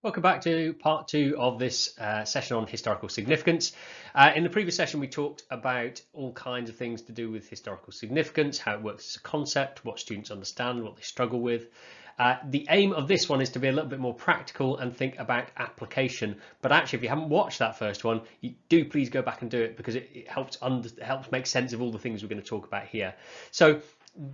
Welcome back to part two of this session on historical significance. In the previous session, we talked about all kinds of things to do with historical significance, how it works as a concept, what students understand, what they struggle with. The aim of this one is to be a little bit more practical and think about application. But actually, if you haven't watched that first one, you do please go back and do it because it helps make sense of all the things we're going to talk about here. So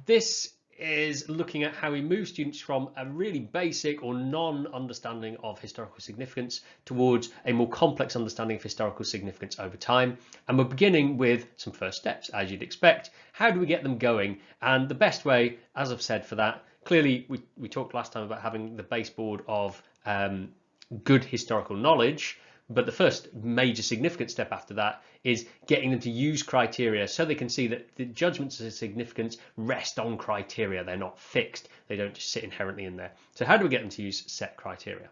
this is looking at how we move students from a really basic or non-understanding of historical significance towards a more complex understanding of historical significance over time. And we're beginning with some first steps, as you'd expect. How do we get them going? And the best way, as I've said, for that, clearly we talked last time about having the baseboard of good historical knowledge. But the first major significant step after that is getting them to use criteria so they can see that the judgments of significance rest on criteria. They're not fixed. They don't just sit inherently in there. So how do we get them to use set criteria?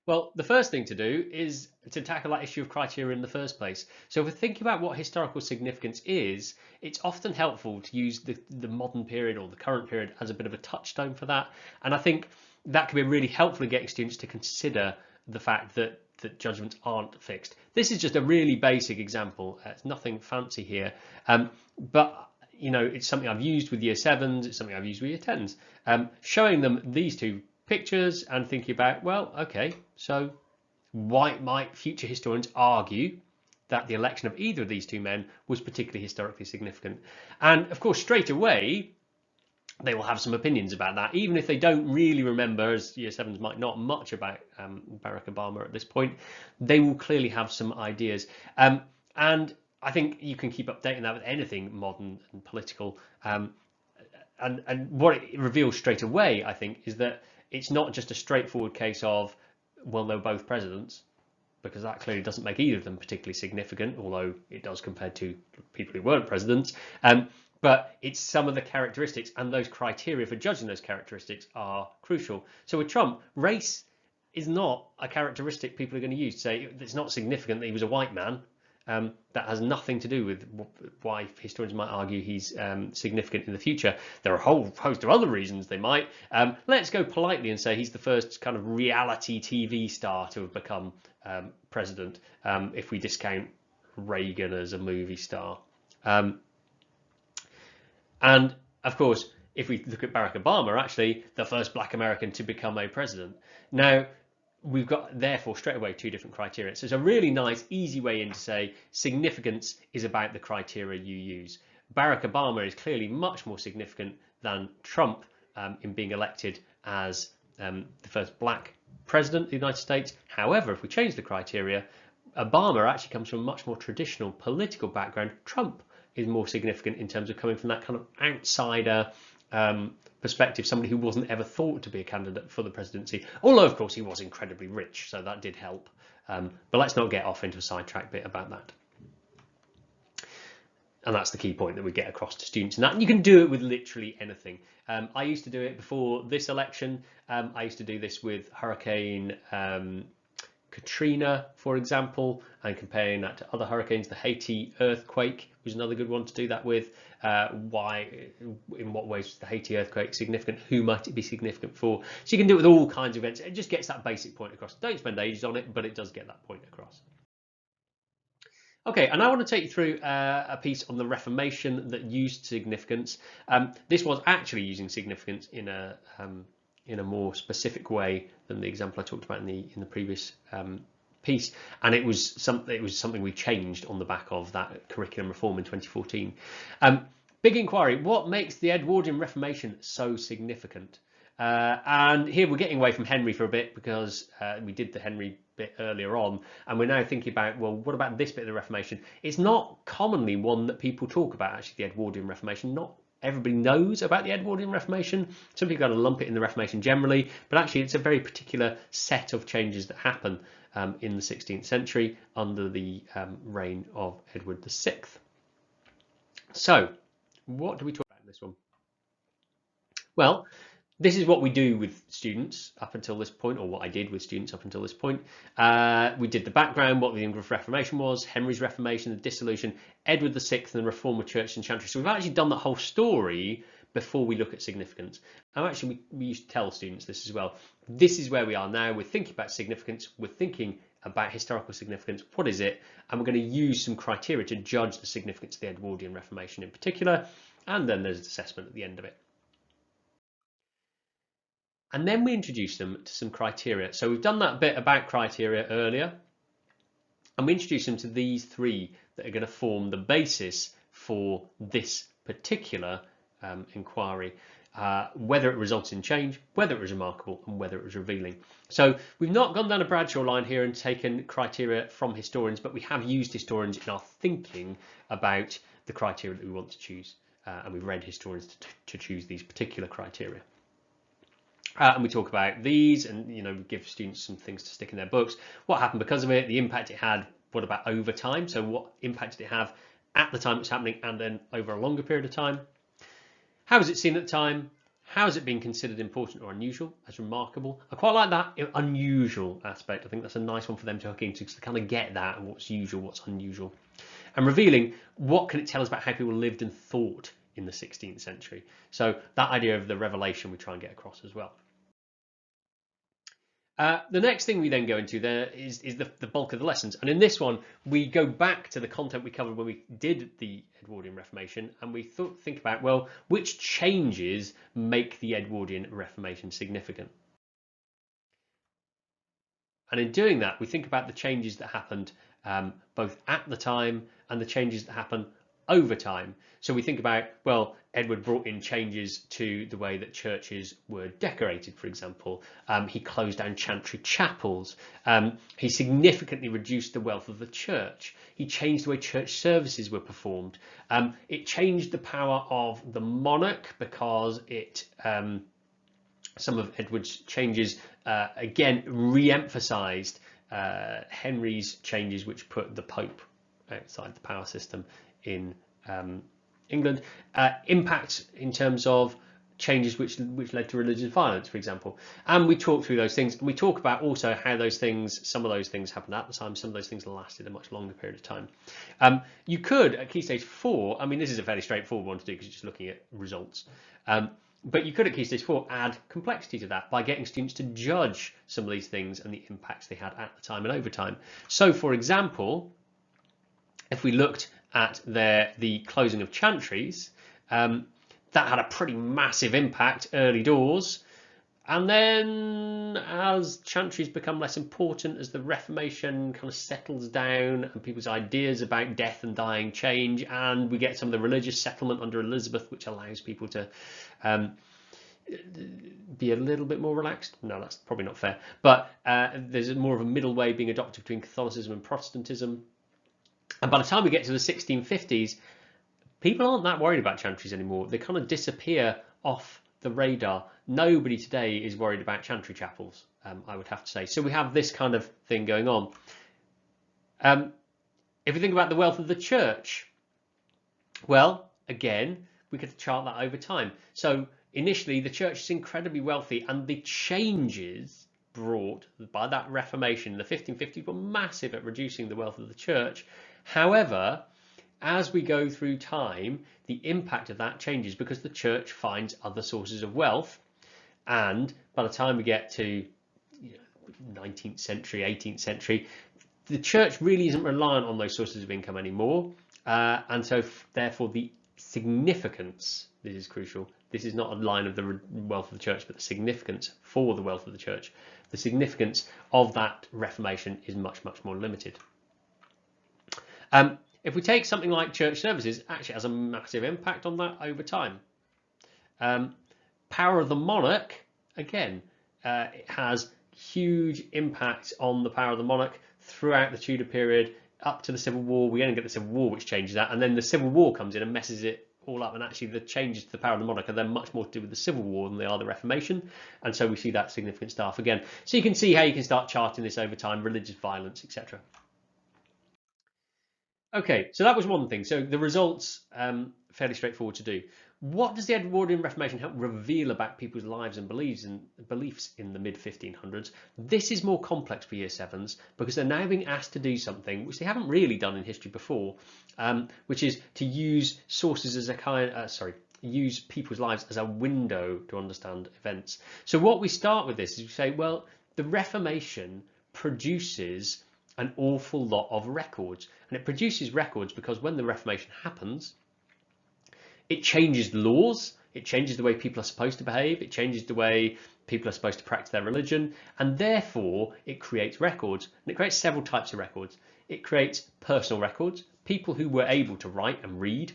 Well, the first thing to do is to tackle that issue of criteria in the first place. So if we're thinking about what historical significance is, it's often helpful to use the modern period or the current period as a bit of a touchstone for that. And I think that can be really helpful in getting students to consider the fact that judgments aren't fixed. This is just a really basic example. It's nothing fancy here, but you know, it's something I've used with year 7s, it's something I've used with year 10s, showing them these two pictures and thinking about, well, okay, so why might future historians argue that the election of either of these two men was particularly historically significant? And of course, straight away, they will have some opinions about that, even if they don't really remember, as year 7s might not, much about Barack Obama at this point. They will clearly have some ideas. And I think you can keep updating that with anything modern and political. And what it reveals straight away, I think, is that it's not just a straightforward case of, well, they're both presidents, because that clearly doesn't make either of them particularly significant, although it does compared to people who weren't presidents. But it's some of the characteristics, and those criteria for judging those characteristics are crucial. So with Trump, race is not a characteristic people are going to use to say it's not significant that he was a white man. That has nothing to do with why historians might argue he's significant in the future. There are a whole host of other reasons they might. Let's go politely and say he's the first kind of reality TV star to have become president, if we discount Reagan as a movie star. And of course, if we look at Barack Obama, actually the first black American to become a president. Now, we've got, therefore, straight away two different criteria. So it's a really nice, easy way in to say significance is about the criteria you use. Barack Obama is clearly much more significant than Trump in being elected as the first black president of the United States. However, if we change the criteria, Obama actually comes from a much more traditional political background. Trump is more significant in terms of coming from that kind of outsider perspective, somebody who wasn't ever thought to be a candidate for the presidency, although of course he was incredibly rich, so that did help. But let's not get off into a sidetrack bit about that. And that's the key point that we get across to students, and that you can do it with literally anything. I used to do it before this election. I used to do this with Hurricane Katrina, for example, and comparing that to other hurricanes. The Haiti earthquake was another good one to do that with. In what ways was the Haiti earthquake significant? Who might it be significant for? So you can do it with all kinds of events. It just gets that basic point across. Don't spend ages on it, but it does get that point across. Okay, and I want to take you through a piece on the Reformation that used significance. This was actually using significance in a more specific way than the example I talked about in the previous piece, and it was something we changed on the back of that curriculum reform in 2014. Big inquiry: what makes the Edwardian Reformation so significant? And here we're getting away from Henry for a bit because we did the Henry bit earlier on, and we're now thinking about, well, what about this bit of the Reformation? It's not commonly one that people talk about, actually, the Edwardian Reformation. Not everybody knows about the Edwardian Reformation. Some people got to lump it in the Reformation generally, but actually it's a very particular set of changes that happen in the 16th century under the reign of Edward VI. So, what do we talk about in this one? Well, this is what we do with students up until this point, or what I did with students up until this point. We did the background, what the English Reformation was, Henry's Reformation, the dissolution, Edward VI, and the reform of church and chantry. So we've actually done that whole story, before we look at significance. And actually, we used to tell students this as well. This is where we are now. We're thinking about significance. We're thinking about historical significance. What is it? And we're going to use some criteria to judge the significance of the Edwardian Reformation in particular. And then there's an assessment at the end of it. And then we introduce them to some criteria. So we've done that bit about criteria earlier. And we introduce them to these three that are going to form the basis for this particular inquiry, whether it results in change, whether it was remarkable, and whether it was revealing. So we've not gone down a Bradshaw line here and taken criteria from historians, but we have used historians in our thinking about the criteria that we want to choose. And we've read historians to choose these particular criteria. And we talk about these and, we give students some things to stick in their books. What happened because of it, the impact it had, what about over time? So what impact did it have at the time it was happening and then over a longer period of time? How was it seen at the time? How has it been considered important or unusual, as remarkable? I quite like that unusual aspect. I think that's a nice one for them to hook into, to kind of get that and what's usual, what's unusual. And revealing, what can it tell us about how people lived and thought in the 16th century? So that idea of the revelation we try and get across as well. The next thing we then go into there is the bulk of the lessons. And in this one, we go back to the content we covered when we did the Edwardian Reformation, and we think about, well, which changes make the Edwardian Reformation significant? And in doing that, we think about the changes that happened both at the time and the changes that happen over time. So we think about, well, Edward brought in changes to the way that churches were decorated, for example. He closed down chantry chapels. He significantly reduced the wealth of the church. He changed the way church services were performed. It changed the power of the monarch because it some of Edward's changes again re-emphasized Henry's changes, which put the Pope outside the power system in England. Impact in terms of changes which led to religious violence, for example. And we talk through those things, and we talk about also how those things, some of those things happened at the time, some of those things lasted a much longer period of time. You could, at Key Stage 4, I mean, this is a fairly straightforward one to do because you're just looking at results. But you could, at Key Stage 4, add complexity to that by getting students to judge some of these things and the impacts they had at the time and over time. So, for example, if we looked at the closing of chantries, that had a pretty massive impact early doors. And then as chantries become less important, as the Reformation kind of settles down and people's ideas about death and dying change, and we get some of the religious settlement under Elizabeth, which allows people to be a little bit more relaxed. No, that's probably not fair. But there's more of a middle way being adopted between Catholicism and Protestantism. And by the time we get to the 1650s, people aren't that worried about chantries anymore. They kind of disappear off the radar. Nobody today is worried about chantry chapels, I would have to say. So we have this kind of thing going on. If we think about the wealth of the church, well, again, we could chart that over time. So initially, the church is incredibly wealthy, and the changes brought by that Reformation in the 1550s were massive at reducing the wealth of the church. However, as we go through time, the impact of that changes because the church finds other sources of wealth. And by the time we get to 19th century, 18th century, the church really isn't reliant on those sources of income anymore. And so therefore the significance, this is crucial, this is not a line of the wealth of the church, but the significance for the wealth of the church. The significance of that Reformation is much, much more limited. If we take something like church services, actually has a massive impact on that over time. Power of the monarch, again, it has huge impact on the power of the monarch throughout the Tudor period up to the Civil War. We only get the Civil War, which changes that, and then the Civil War comes in and messes it all up, and actually the changes to the power of the monarch are then much more to do with the Civil War than they are the Reformation, and so we see that significant stuff again. So you can see how you can start charting this over time, religious violence, etc. Okay, so that was one thing. So the results, fairly straightforward to do. What does the Edwardian Reformation help reveal about people's lives and beliefs in the mid-1500s? This is more complex for Year 7s because they're now being asked to do something which they haven't really done in history before, which is to use sources as a kind, use people's lives as a window to understand events. So what we start with this is we say, well, the Reformation produces an awful lot of records, and it produces records because when the Reformation happens, it changes laws, it changes the way people are supposed to behave, it changes the way people are supposed to practice their religion, and therefore it creates records. And it creates several types of records. It creates personal records, people who were able to write and read,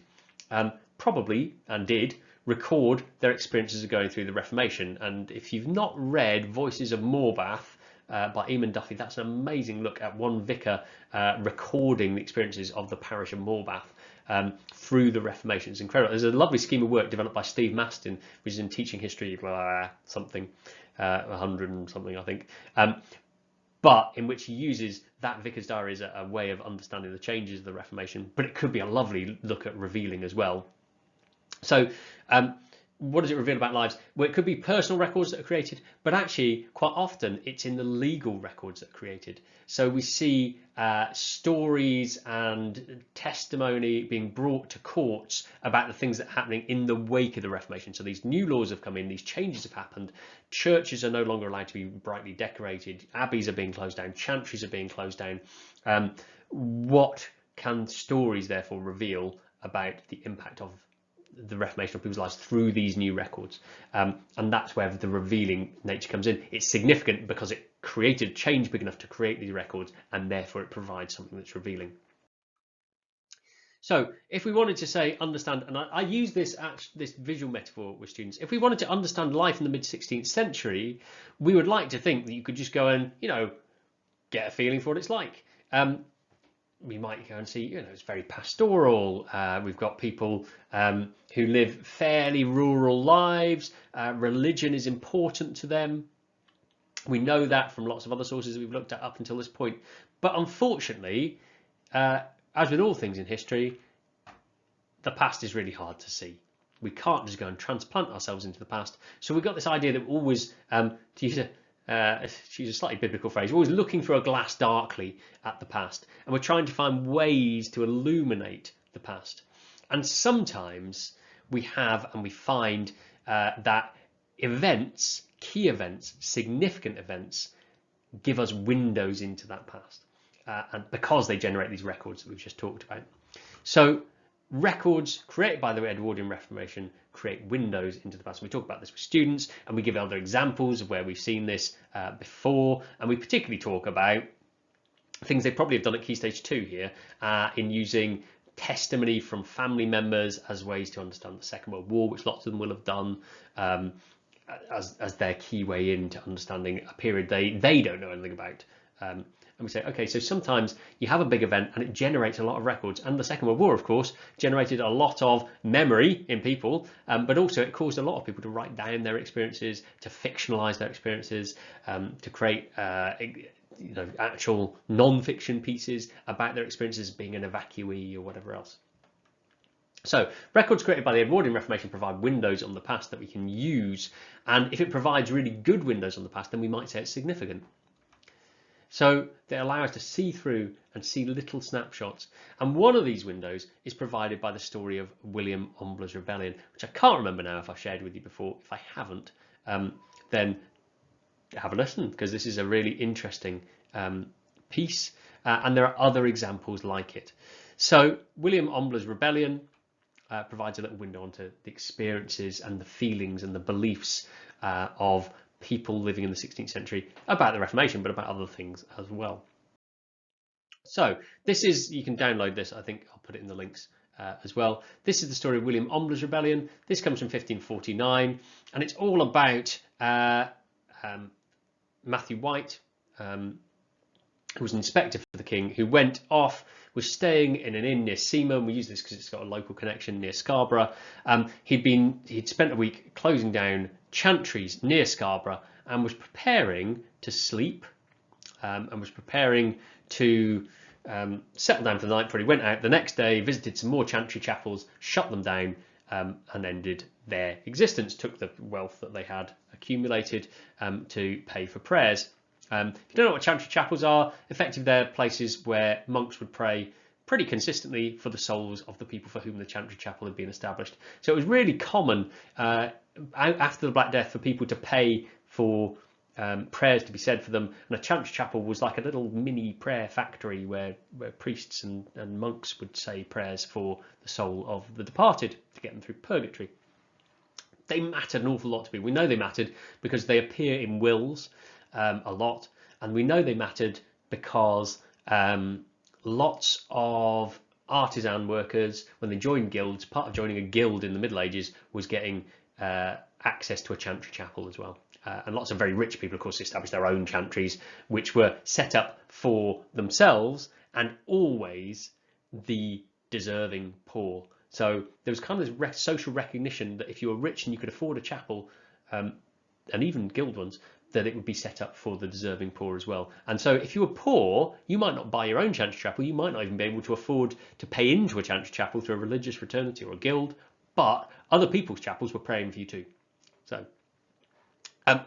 probably and did record their experiences of going through the Reformation. And if you've not read Voices of Morbath by Eamon Duffy, that's an amazing look at one vicar recording the experiences of the parish of Morbath through the Reformation. It's incredible. There's a lovely scheme of work developed by Steve Maston, which is in teaching history, something, 100 and something, I think, but in which he uses that vicar's diary as a way of understanding the changes of the Reformation. But it could be a lovely look at revealing as well. So what does it reveal about lives? Well, it could be personal records that are created, but actually quite often it's in the legal records that are created. So we see stories and testimony being brought to courts about the things that are happening in the wake of the Reformation. So these new laws have come in, these changes have happened, churches are no longer allowed to be brightly decorated, abbeys are being closed down, chantries are being closed down. What can stories therefore reveal about the impact of the Reformation of people's lives through these new records? And that's where the revealing nature comes in. It's significant because it created change big enough to create these records, and therefore it provides something that's revealing. So if we wanted to say understand, and I use this visual metaphor with students, if we wanted to understand life in the mid-16th century, we would like to think that you could just go and, get a feeling for what it's like. We might go and see, it's very pastoral. We've got people who live fairly rural lives. Religion is important to them. We know that from lots of other sources that we've looked at up until this point. But unfortunately, as with all things in history, the past is really hard to see. We can't just go and transplant ourselves into the past. So we've got this idea that we're always, to use a slightly biblical phrase, we're always looking through a glass darkly at the past, and we're trying to find ways to illuminate the past. And sometimes we find that events, key events, significant events, give us windows into that past, and because they generate these records that we've just talked about. So records created by the Edwardian Reformation create windows into the past. We talk about this with students, and we give other examples of where we've seen this before, and we particularly talk about things they probably have done at Key Stage 2 here in using testimony from family members as ways to understand the Second World War, which lots of them will have done as their key way into understanding a period they don't know anything about. And we say, okay, so sometimes you have a big event and it generates a lot of records. And the Second World War, of course, generated a lot of memory in people, but also it caused a lot of people to write down their experiences, to fictionalize their experiences, to create actual non-fiction pieces about their experiences being an evacuee or whatever else. So records created by the Edwardian Reformation provide windows on the past that we can use. And if it provides really good windows on the past, then we might say it's significant. So they allow us to see through and see little snapshots. And one of these windows is provided by the story of William Ombler's Rebellion, which I can't remember now if I've shared with you before. If I haven't, then have a listen, because this is a really interesting piece. And there are other examples like it. So William Ombler's Rebellion provides a little window onto the experiences and the feelings and the beliefs of people living in the 16th century about the Reformation, but about other things as well. So this is, you can download this, I think I'll put it in the links as well. This is the story of William Ombler's Rebellion. This comes from 1549, and it's all about Matthew White, who was an inspector for the king, who went off, was staying in an inn near Seaman. We use this because it's got a local connection near Scarborough. He'd spent a week closing down chantries near Scarborough and was preparing to sleep and was preparing to settle down for the night before he went out. The next day, visited some more chantry chapels, shut them down, and ended their existence, took the wealth that they had accumulated to pay for prayers. If you don't know what chantry chapels are, effectively they're places where monks would pray pretty consistently for the souls of the people for whom the chantry chapel had been established. So it was really common after the Black Death for people to pay for prayers to be said for them, and a chantry chapel was like a little mini prayer factory where priests and monks would say prayers for the soul of the departed to get them through purgatory. They mattered an awful lot to people. We know they mattered because they appear in wills a lot, and we know they mattered because lots of artisan workers, when they joined guilds, part of joining a guild in the Middle Ages was getting access to a chantry chapel as well. And lots of very rich people, of course, established their own chantries, which were set up for themselves and always the deserving poor. So there was kind of this social recognition that if you were rich and you could afford a chapel, and even guild ones, that it would be set up for the deserving poor as well. And so if you were poor, you might not buy your own chantry chapel, you might not even be able to afford to pay into a chantry chapel through a religious fraternity or a guild, but other people's chapels were praying for you too. So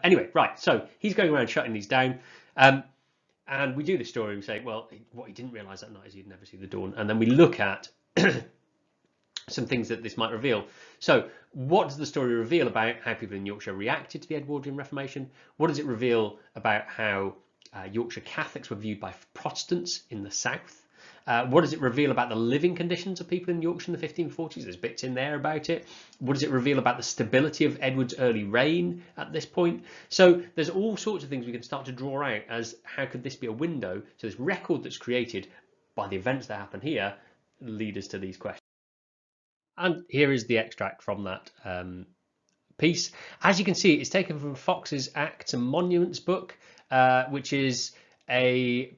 anyway, right, so he's going around shutting these down, and we do this story and we say, well, what he didn't realise that night is he'd never see the dawn, and then we look at some things that this might reveal. So what does the story reveal about how people in Yorkshire reacted to the Edwardian Reformation? What does it reveal about how Yorkshire Catholics were viewed by Protestants in the south? What does it reveal about the living conditions of people in Yorkshire in the 1540s? There's bits in there about it. What does it reveal about the stability of Edward's early reign at this point? So there's all sorts of things we can start to draw out as how could this be a window? So this record that's created by the events that happen here lead us to these questions. And here is the extract from that piece. As you can see, it's taken from Fox's Acts and Monuments book, which is a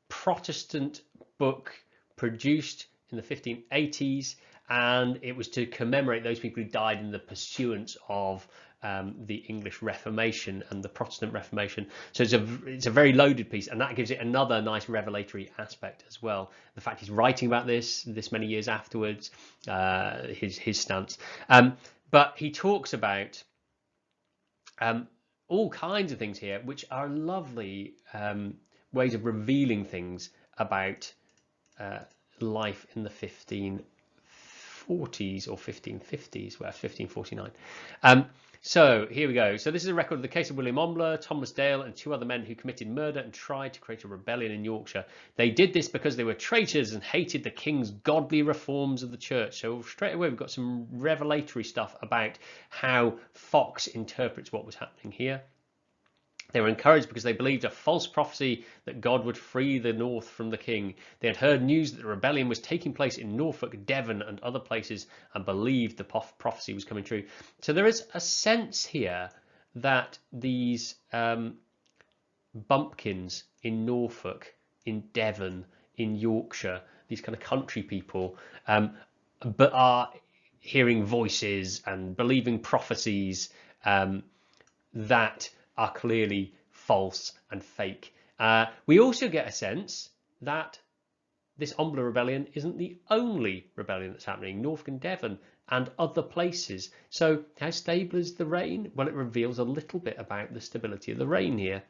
Protestant book produced in the 1580s, and it was to commemorate those people who died in the pursuance of the English Reformation and the Protestant Reformation. So it's a very loaded piece, and that gives it another nice revelatory aspect as well. The fact he's writing about this many years afterwards, his stance. But he talks about all kinds of things here, which are lovely ways of revealing things about life in the 1540s or 1550s, well, 1549. So here we go. So this is a record of the case of William Ombler, Thomas Dale, and 2 other men who committed murder and tried to create a rebellion in Yorkshire. They did this because they were traitors and hated the king's godly reforms of the church. So straight away we've got some revelatory stuff about how Fox interprets what was happening here. They were encouraged because they believed a false prophecy that God would free the north from the king. They had heard news that the rebellion was taking place in Norfolk, Devon and other places, and believed the prophecy was coming true. So there is a sense here that these bumpkins in Norfolk, in Devon, in Yorkshire, these kind of country people, but are hearing voices and believing prophecies that are clearly false and fake. We also get a sense that this Ombler rebellion isn't the only rebellion that's happening. Norfolk and Devon and other places. So how stable is the reign? Well, it reveals a little bit about the stability of the reign here.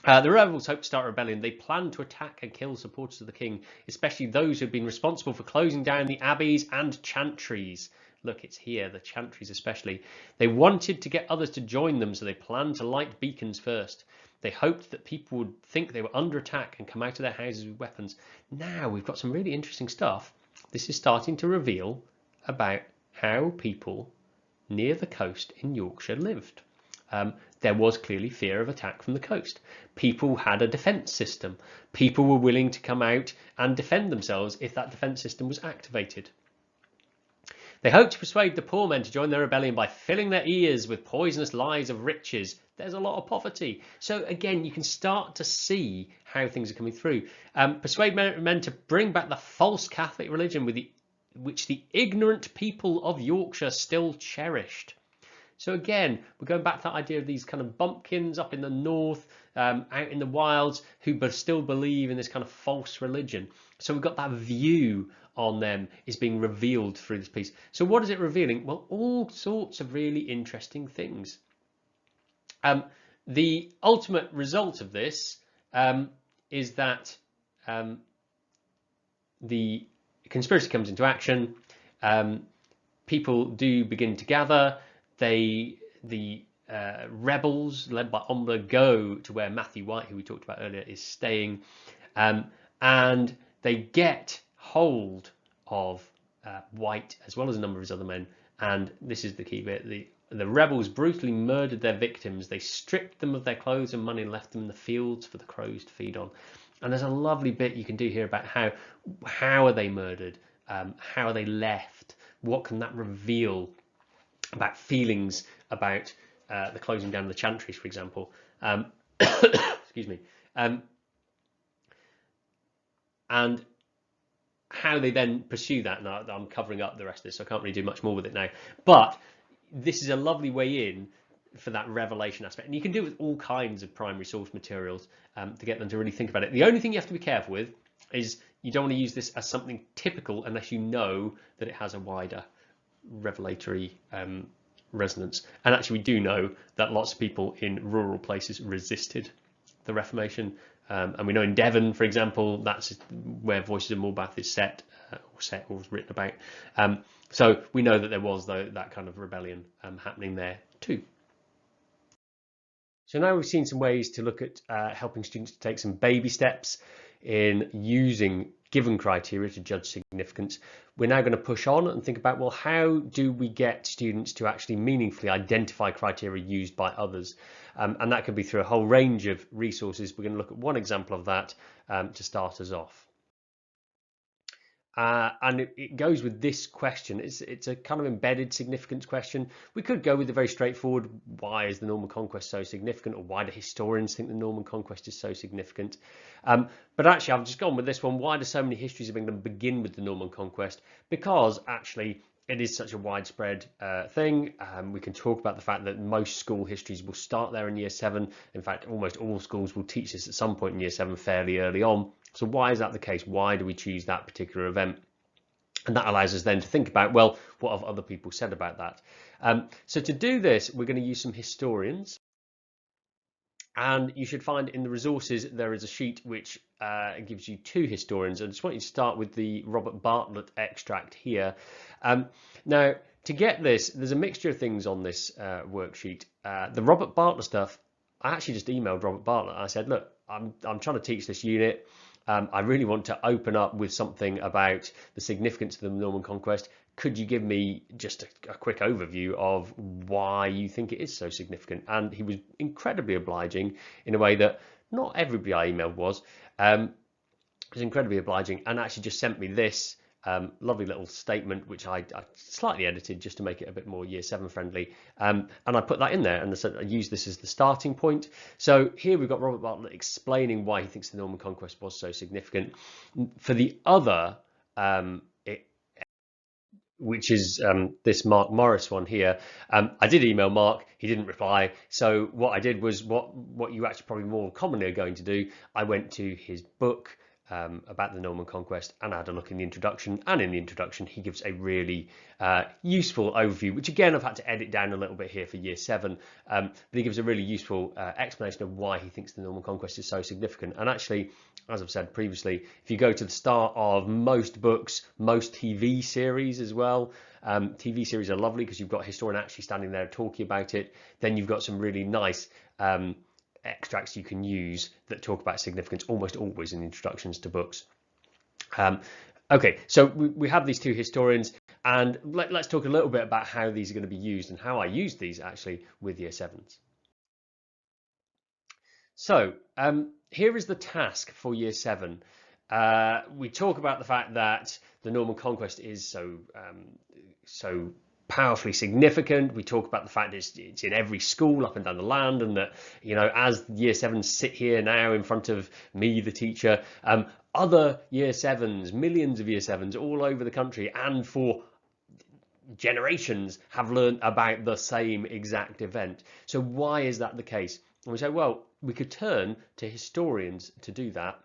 The rebels hoped to start a rebellion. They planned to attack and kill supporters of the king, especially those who had been responsible for closing down the abbeys and chantries. Look, it's here, the chantries especially. They wanted to get others to join them, so they planned to light beacons first. They hoped that people would think they were under attack and come out of their houses with weapons. Now we've got some really interesting stuff. This is starting to reveal about how people near the coast in Yorkshire lived. There was clearly fear of attack from the coast. People had a defence system. People were willing to come out and defend themselves if that defence system was activated. They hoped to persuade the poor men to join their rebellion by filling their ears with poisonous lies of riches. There's a lot of poverty. So again, you can start to see how things are coming through. Persuade men to bring back the false Catholic religion which the ignorant people of Yorkshire still cherished. So again, we're going back to that idea of these kind of bumpkins up in the north, out in the wilds, who still believe in this kind of false religion. So we've got that view on them is being revealed through this piece. So what is it revealing? Well, all sorts of really interesting things. The ultimate result of this is that the conspiracy comes into action. People do begin to gather. The rebels led by Omber go to where Matthew White, who we talked about earlier, is staying, and they get hold of White as well as a number of his other men. And this is the key bit: the rebels brutally murdered their victims. They stripped them of their clothes and money and left them in the fields for the crows to feed on. And there's a lovely bit you can do here about how are they murdered, how are they left, what can that reveal about feelings about the closing down of the chantries, for example. Excuse me. And how they then pursue that. Now I'm covering up the rest of this, so I can't really do much more with it now. But this is a lovely way in for that revelation aspect, and you can do it with all kinds of primary source materials to get them to really think about it. The only thing you have to be careful with is you don't want to use this as something typical unless you know that it has a wider revelatory resonance. And actually we do know that lots of people in rural places resisted the Reformation, and we know in Devon, for example, that's where Voices of Morbath is set or was written about. So we know that there was that kind of rebellion happening there too. So now we've seen some ways to look at helping students to take some baby steps in using given criteria to judge significance. We're now going to push on and think about, well, how do we get students to actually meaningfully identify criteria used by others? And that could be through a whole range of resources. We're going to look at one example of that to start us off. And it goes with this question. It's a kind of embedded significance question. We could go with the very straightforward, why is the Norman Conquest so significant, or why do historians think the Norman Conquest is so significant? But actually, I've just gone with this one. Why do so many histories of England begin with the Norman Conquest? Because actually, it is such a widespread thing. We can talk about the fact that most school histories will start there in year 7. In fact, almost all schools will teach this at some point in year 7 fairly early on. So why is that the case? Why do we choose that particular event? And that allows us then to think about, well, what have other people said about that? So to do this, we're going to use some historians. And you should find in the resources there is a sheet which gives you 2 historians. I just want you to start with the Robert Bartlett extract here. Now, to get this, there's a mixture of things on this worksheet. The Robert Bartlett stuff, I actually just emailed Robert Bartlett. I said, look, I'm trying to teach this unit. I really want to open up with something about the significance of the Norman Conquest. Could you give me just a quick overview of why you think it is so significant? And he was incredibly obliging in a way that not everybody I emailed was. It was incredibly obliging and actually just sent me this lovely little statement, which I slightly edited just to make it a bit more year 7 friendly. And I put that in there and I used this as the starting point. So here we've got Robert Bartlett explaining why he thinks the Norman Conquest was so significant. For the other, which is this Mark Morris one here, I did email Mark, he didn't reply. So what I did was what you actually probably more commonly are going to do. I went to his book about the Norman Conquest and I had a look in the introduction, and in the introduction he gives a really useful overview, which again I've had to edit down a little bit here for year 7, but he gives a really useful explanation of why he thinks the Norman Conquest is so significant. And actually, as I've said previously, if you go to the start of most books, most TV series as well, TV series are lovely because you've got a historian actually standing there talking about it. Then you've got some really nice extracts you can use that talk about significance almost always in introductions to books. Okay, so we have these 2 historians, and let's talk a little bit about how these are going to be used and how I use these actually with year 7s. So here is the task for year 7. We talk about the fact that the Norman Conquest is so powerfully significant. We talk about the fact it's in every school up and down the land, and that, you know, as year 7s sit here now in front of me, the teacher, other year 7s, millions of year 7s all over the country and for generations have learned about the same exact event. So why is that the case? And we say, well, we could turn to historians to do that.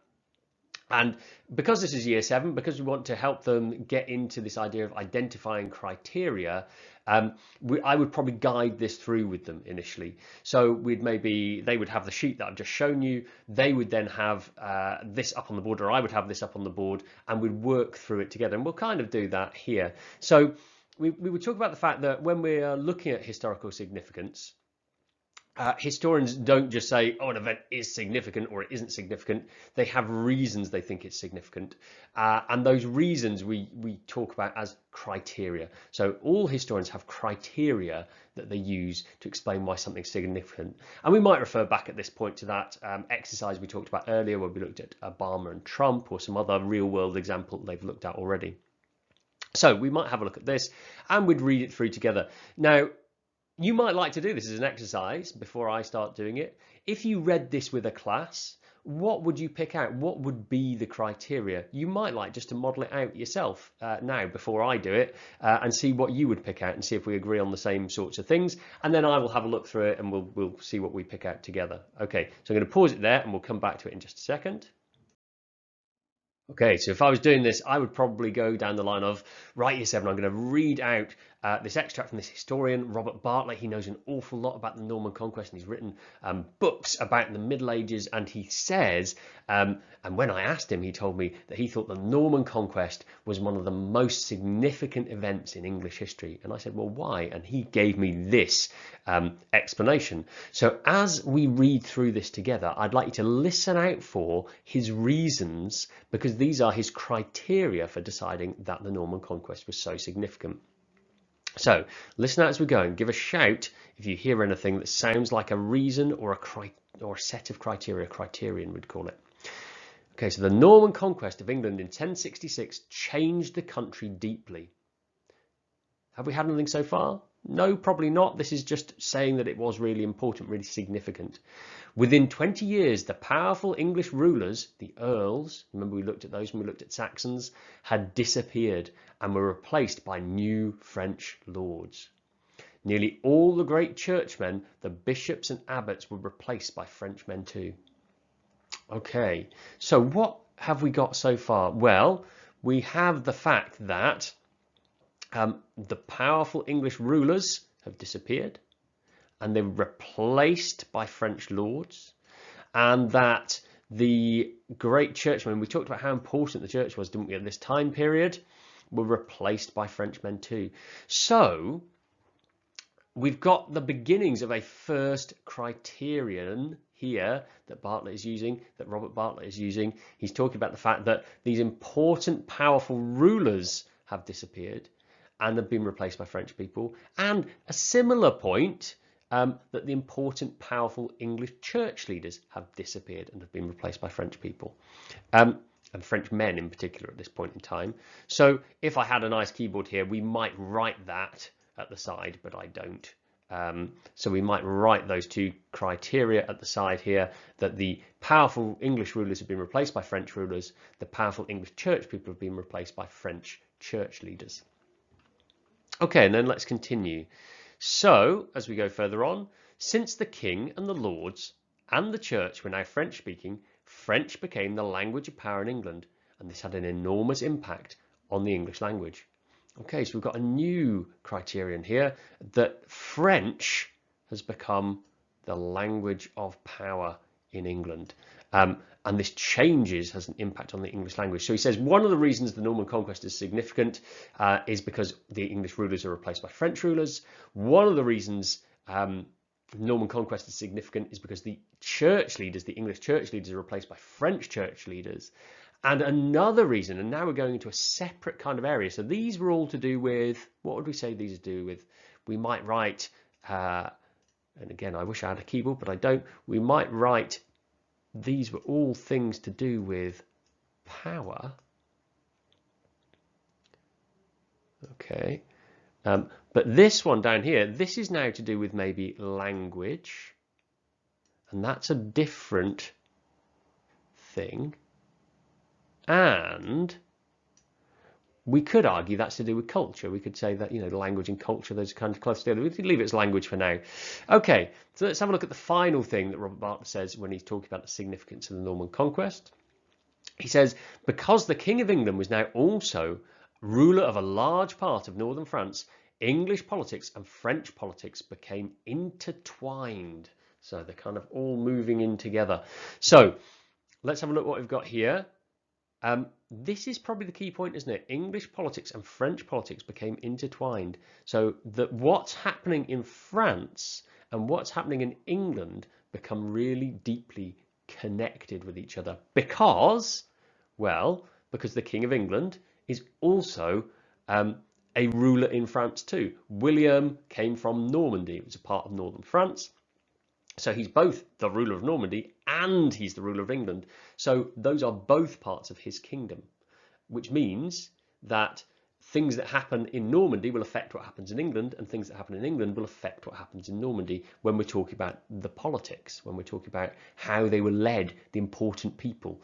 And because this is year 7, because we want to help them get into this idea of identifying criteria, I would probably guide this through with them initially. So they would have the sheet that I've just shown you. They would then have this up on the board, or I would have this up on the board, and we'd work through it together. And we'll kind of do that here. So we would talk about the fact that when we're looking at historical significance, historians don't just say, oh, an event is significant or it isn't significant. They have reasons they think it's significant. And those reasons we talk about as criteria. So all historians have criteria that they use to explain why something's significant. And we might refer back at this point to that exercise we talked about earlier, where we looked at Obama and Trump, or some other real world example they've looked at already. So we might have a look at this and we'd read it through together. Now, you might like to do this as an exercise before I start doing it. If you read this with a class, what would you pick out? What would be the criteria? You might like just to model it out yourself now before I do it and see what you would pick out and see if we agree on the same sorts of things. And then I will have a look through it and we'll see what we pick out together. Okay, so I'm going to pause it there and we'll come back to it in just a second. Okay, so if I was doing this, I would probably go down the line of, right, year 7, I'm going to read out this extract from this historian, Robert Bartlett. He knows an awful lot about the Norman Conquest and he's written books about the Middle Ages. And he says, and when I asked him, he told me that he thought the Norman Conquest was one of the most significant events in English history. And I said, well, why? And he gave me this explanation. So as we read through this together, I'd like you to listen out for his reasons, because these are his criteria for deciding that the Norman Conquest was so significant. So listen out as we go and give a shout if you hear anything that sounds like a reason or a set of criteria, criterion we'd call it. Okay, so the Norman Conquest of England in 1066 changed the country deeply. Have we had anything so far? No, probably not. This is just saying that it was really important, really significant. Within 20 years, the powerful English rulers, the earls, remember we looked at those when we looked at Saxons, had disappeared and were replaced by new French lords. Nearly all the great churchmen, the bishops and abbots, were replaced by Frenchmen too. Okay, so what have we got so far? Well, we have the fact that the powerful English rulers have disappeared and they're replaced by French lords, and that the great churchmen, we talked about how important the church was, didn't we, at this time period, were replaced by Frenchmen too. So we've got the beginnings of a first criterion here that Bartlett is using, that Robert Bartlett is using. He's talking about the fact that these important, powerful rulers have disappeared and have been replaced by French people, and a similar point that the important, powerful English church leaders have disappeared and have been replaced by French people, and French men in particular at this point in time. So if I had a nice keyboard here, we might write that at the side, but I don't. So we might write those two criteria at the side here, that the powerful English rulers have been replaced by French rulers, the powerful English church people have been replaced by French church leaders. Okay, and then let's continue. So, as we go further on, since the king and the lords and the church were now French speaking, French became the language of power in England, and this had an enormous impact on the English language. Okay, so we've got a new criterion here, that French has become the language of power in England. And this has an impact on the English language. So he says one of the reasons the Norman Conquest is significant is because the English rulers are replaced by French rulers. One of the reasons the Norman Conquest is significant is because the church leaders, the English church leaders, are replaced by French church leaders. And another reason, and now we're going into a separate kind of area. So these were all to do with, what would we say these are to do with? We might write, and again, I wish I had a keyboard, but I don't. We might write, these were all things to do with power. Okay. But this one down here, this is now to do with maybe language. And that's a different thing. And we could argue that's to do with culture. We could say that, you know, language and culture, those are kind of close together. We could leave it as language for now. Okay, so let's have a look at the final thing that Robert Bartlett says when he's talking about the significance of the Norman Conquest. He says, because the King of England was now also ruler of a large part of northern France, English politics and French politics became intertwined. So they're kind of all moving in together. So let's have a look what we've got here. This is probably the key point, isn't it? English politics and French politics became intertwined. So that what's happening in France and what's happening in England become really deeply connected with each other because, well, because the King of England is also a ruler in France too. William came from Normandy. It was a part of northern France. So he's both the ruler of Normandy and he's the ruler of England. So those are both parts of his kingdom, which means that things that happen in Normandy will affect what happens in England, and things that happen in England will affect what happens in Normandy when we're talking about the politics, when we're talking about how they were led, the important people,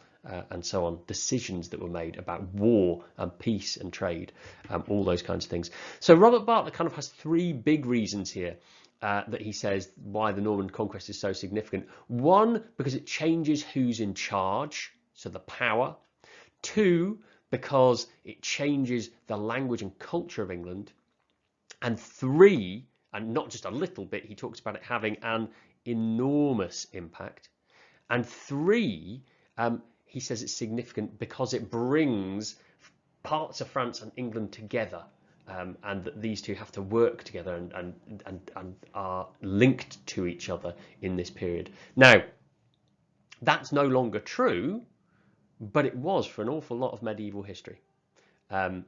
and so on, decisions that were made about war and peace and trade, all those kinds of things. So Robert Bartlett kind of has three big reasons here that he says why the Norman conquest is so significant. One, because it changes who's in charge, so the power. Two, because it changes the language and culture of England. And three, and not just a little bit, he talks about it having an enormous impact. And three, he says it's significant because it brings parts of France and England together. And that these two have to work together and are linked to each other in this period. Now, that's no longer true, but it was for an awful lot of medieval history, right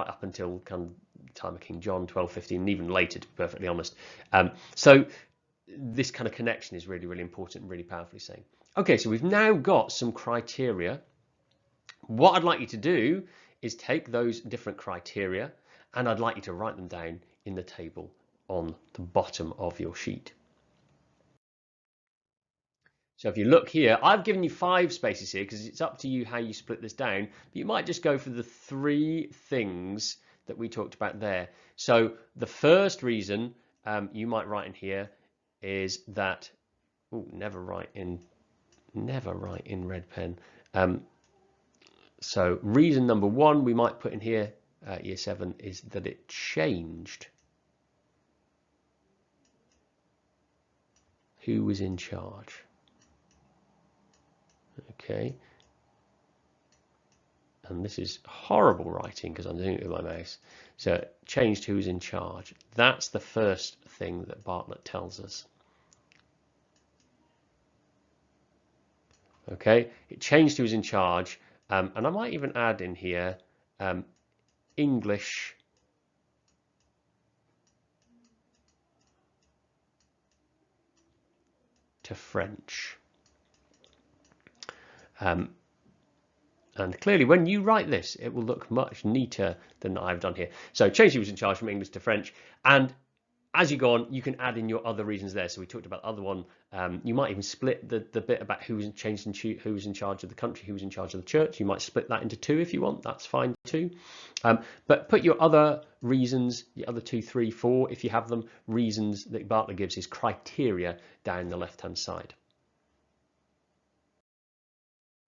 up until kind of time of King John, 1215, and even later, to be perfectly honest. So this kind of connection is really, really important and really powerfully saying. Okay, so we've now got some criteria. What I'd like you to do is take those different criteria and I'd like you to write them down in the table on the bottom of your sheet. So if you look here, I've given you 5 spaces here because it's up to you how you split this down, but you might just go for the 3 things that we talked about there. So the first reason you might write in here is that, never write in red pen. So reason number 1 we might put in here, year 7, is that it changed who was in charge. Okay, and this is horrible writing because I'm doing it with my mouse. So it changed who was in charge. That's the first thing that Bartlett tells us. Okay, it changed who was in charge, and I might even add in here English to French. And clearly when you write this, it will look much neater than I've done here. So change who was in charge from English to French, and as you go on, you can add in your other reasons there. So we talked about the other one. You might even split the bit about who was in charge of the country, who was in charge of the church. You might split that into 2 if you want. That's fine too. But put your other reasons, your other 2, 3, 4, if you have them, reasons that Bartlett gives his criteria down the left-hand side.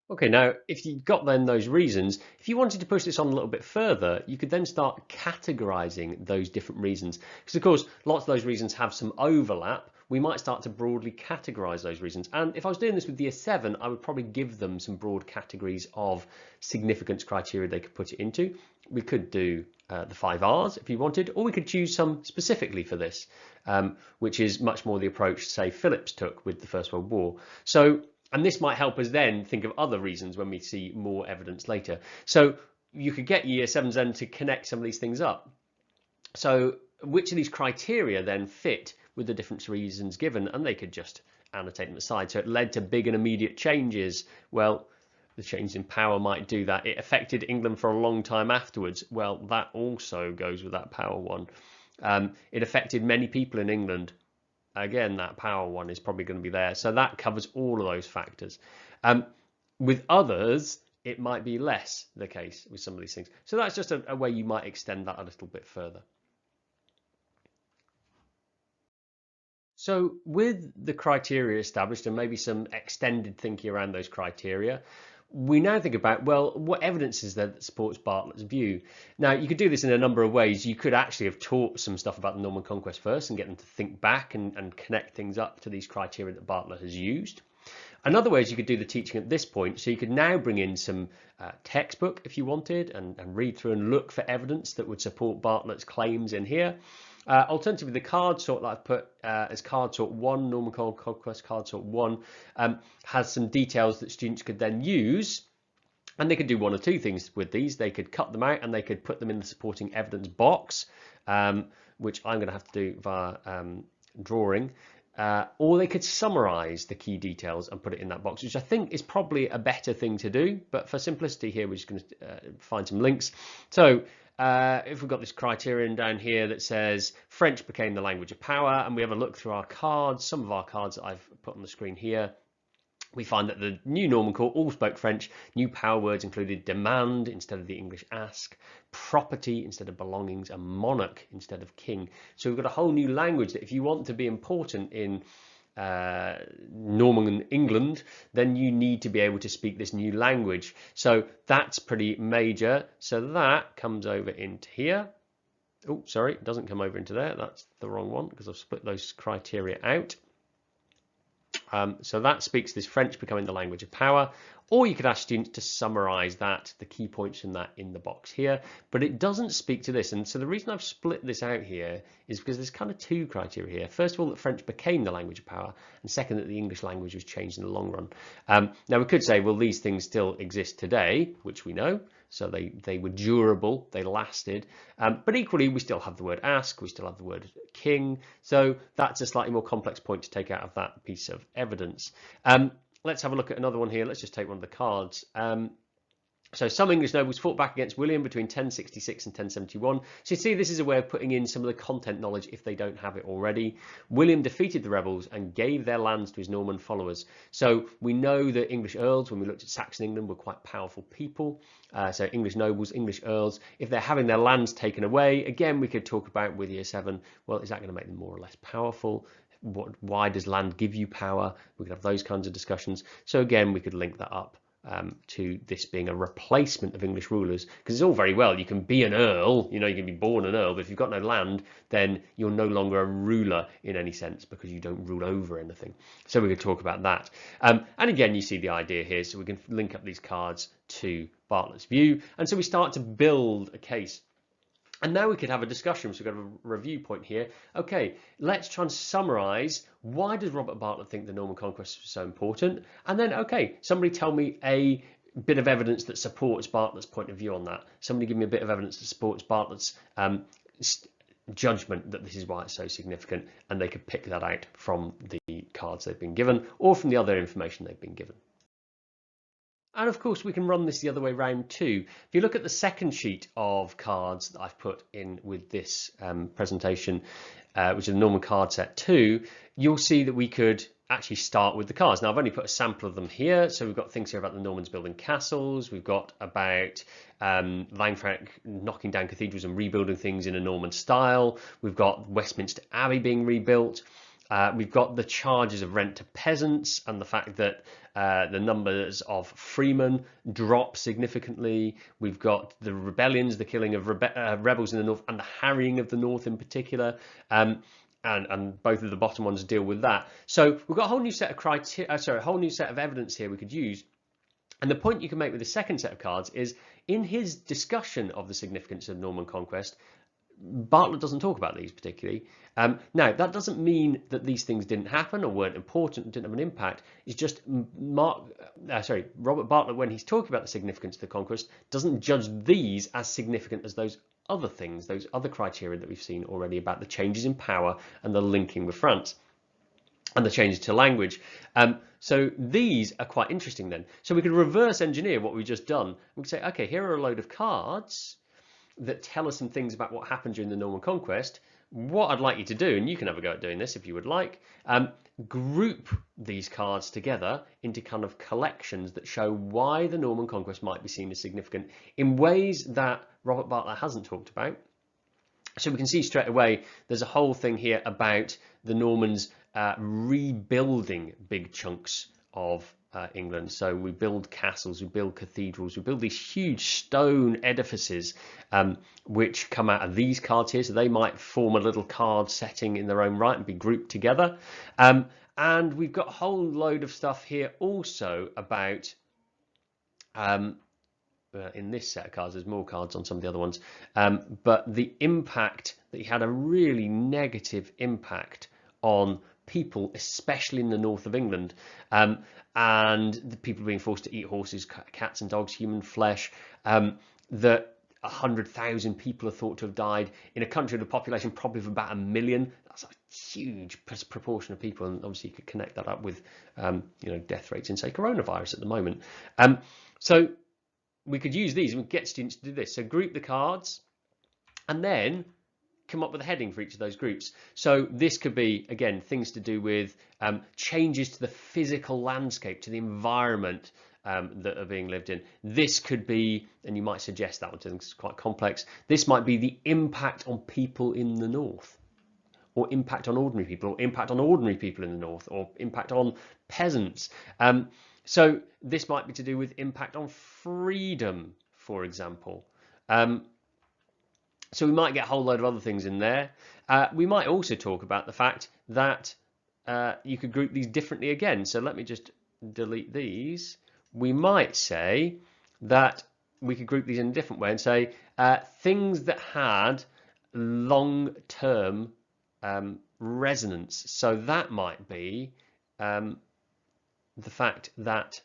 Okay, now if you've got then those reasons, if you wanted to push this on a little bit further, you could then start categorizing those different reasons. Because of course, lots of those reasons have some overlap. We might start to broadly categorize those reasons. And if I was doing this with year 7, I would probably give them some broad categories of significance criteria they could put it into. We could do the 5 R's if you wanted, or we could choose some specifically for this, which is much more the approach, say, Phillips took with the First World War. And this might help us then think of other reasons when we see more evidence later. So you could get year 7s then to connect some of these things up. So which of these criteria then fit with the different reasons given, and they could just annotate them aside. So it led to big and immediate changes. Well, the change in power might do that. It affected England for a long time afterwards. Well, that also goes with that power one. It affected many people in England. Again, that power one is probably going to be there. So that covers all of those factors. With others, it might be less the case with some of these things. So that's just a way you might extend that a little bit further. So with the criteria established and maybe some extended thinking around those criteria, we now think about, well, what evidence is there that supports Bartlett's view? Now, you could do this in a number of ways. You could actually have taught some stuff about the Norman conquest first and get them to think back and connect things up to these criteria that Bartlett has used. Another way is you could do the teaching at this point. So you could now bring in some textbook if you wanted and read through and look for evidence that would support Bartlett's claims in here. Alternatively, the card sort that I've put as card sort 1, Norman Conquest card sort 1, has some details that students could then use. And they could do one or two things with these. They could cut them out and they could put them in the supporting evidence box, which I'm going to have to do via drawing. Or they could summarize the key details and put it in that box, which I think is probably a better thing to do. But for simplicity here, we're just going to find some links. So if we've got this criterion down here that says French became the language of power, and we have a look through our cards, some of our cards that I've put on the screen here, we find that the new Norman court all spoke French. New power words included demand instead of the English ask, property instead of belongings, and monarch instead of king. So we've got a whole new language that if you want to be important in Norman England, then you need to be able to speak this new language. So that's pretty major. So that comes over into here. Oh, sorry, it doesn't come over into there. That's the wrong one because I've split those criteria out. So that speaks this French becoming the language of power, or you could ask students to summarize that, the key points from that in the box here, but it doesn't speak to this. And so the reason I've split this out here is because there's kind of two criteria here. First of all, that French became the language of power, and second, that the English language was changed in the long run. Now we could say, well, these things still exist today, which we know. So they were durable, they lasted, but equally we still have the word ask, we still have the word king, so that's a slightly more complex point to take out of that piece of evidence. Let's have a look at another one here. Let's just take one of the cards. So some English nobles fought back against William between 1066 and 1071. So you see, this is a way of putting in some of the content knowledge if they don't have it already. William defeated the rebels and gave their lands to his Norman followers. So we know that English earls, when we looked at Saxon England, were quite powerful people. So English nobles, English earls, if they're having their lands taken away, again, we could talk about with year 7, well, is that going to make them more or less powerful? Why does land give you power? We could have those kinds of discussions. So again, we could link that up to this being a replacement of English rulers, because it's all very well, you can be an earl, you know, you can be born an earl, but if you've got no land, then you're no longer a ruler in any sense because you don't rule over anything. So we could talk about that. And again, you see the idea here, so we can link up these cards to Bartlett's view, and so we start to build a case. And now we could have a discussion, so we've got a review point here. Okay, let's try and summarise, why does Robert Bartlett think the Norman conquest was so important? And then, okay, somebody tell me a bit of evidence that supports Bartlett's point of view on that. Somebody give me a bit of evidence that supports Bartlett's judgment that this is why it's so significant, and they could pick that out from the cards they've been given or from the other information they've been given. And of course, we can run this the other way around too. If you look at the second sheet of cards that I've put in with this presentation, which is the Norman card set 2, you'll see that we could actually start with the cards. Now, I've only put a sample of them here. So we've got things here about the Normans building castles. We've got about Langfranc knocking down cathedrals and rebuilding things in a Norman style. We've got Westminster Abbey being rebuilt. We've got the charges of rent to peasants and the fact that the numbers of freemen drop significantly. We've got the rebellions, the killing of rebels in the north, and the harrying of the north in particular. And both of the bottom ones deal with that. So we've got a whole new set of a whole new set of evidence here we could use. And the point you can make with the second set of cards is, in his discussion of the significance of Norman conquest, Bartlett doesn't talk about these particularly. Now, that doesn't mean that these things didn't happen or weren't important, didn't have an impact. It's just Robert Bartlett, when he's talking about the significance of the conquest, doesn't judge these as significant as those other things, those other criteria that we've seen already about the changes in power and the linking with France and the changes to language. So these are quite interesting then. So we could reverse engineer what we've just done. We could say, okay, here are a load of cards that tell us some things about what happened during the Norman conquest. What I'd like you to do, and you can have a go at doing this if you would like, group these cards together into kind of collections that show why the Norman conquest might be seen as significant in ways that Robert Bartlett hasn't talked about. So we can see straight away there's a whole thing here about the Normans rebuilding big chunks of England. So we build castles, we build cathedrals, we build these huge stone edifices which come out of these cards here. So they might form a little card setting in their own right and be grouped together. And we've got a whole load of stuff here also about in this set of cards, there's more cards on some of the other ones, but the impact that he had, a really negative impact on people, especially in the north of England, and the people being forced to eat horses, cats and dogs, human flesh, that 100,000 people are thought to have died in a country with a population probably of about 1 million. That's a huge proportion of people, and obviously you could connect that up with death rates in, say, coronavirus at the moment. So we could use these and we get students to do this. So group the cards and then come up with a heading for each of those groups. So this could be, again, things to do with changes to the physical landscape, to the environment that are being lived in. This could be, and you might suggest that one to them because it's quite complex, this might be the impact on people in the north, or impact on ordinary people, or impact on ordinary people in the north, or impact on peasants. So this might be to do with impact on freedom, for example. So we might get a whole load of other things in there. We might also talk about the fact that you could group these differently again. So let me just delete these. We might say that we could group these in a different way and say things that had long-term resonance. So that might be the fact that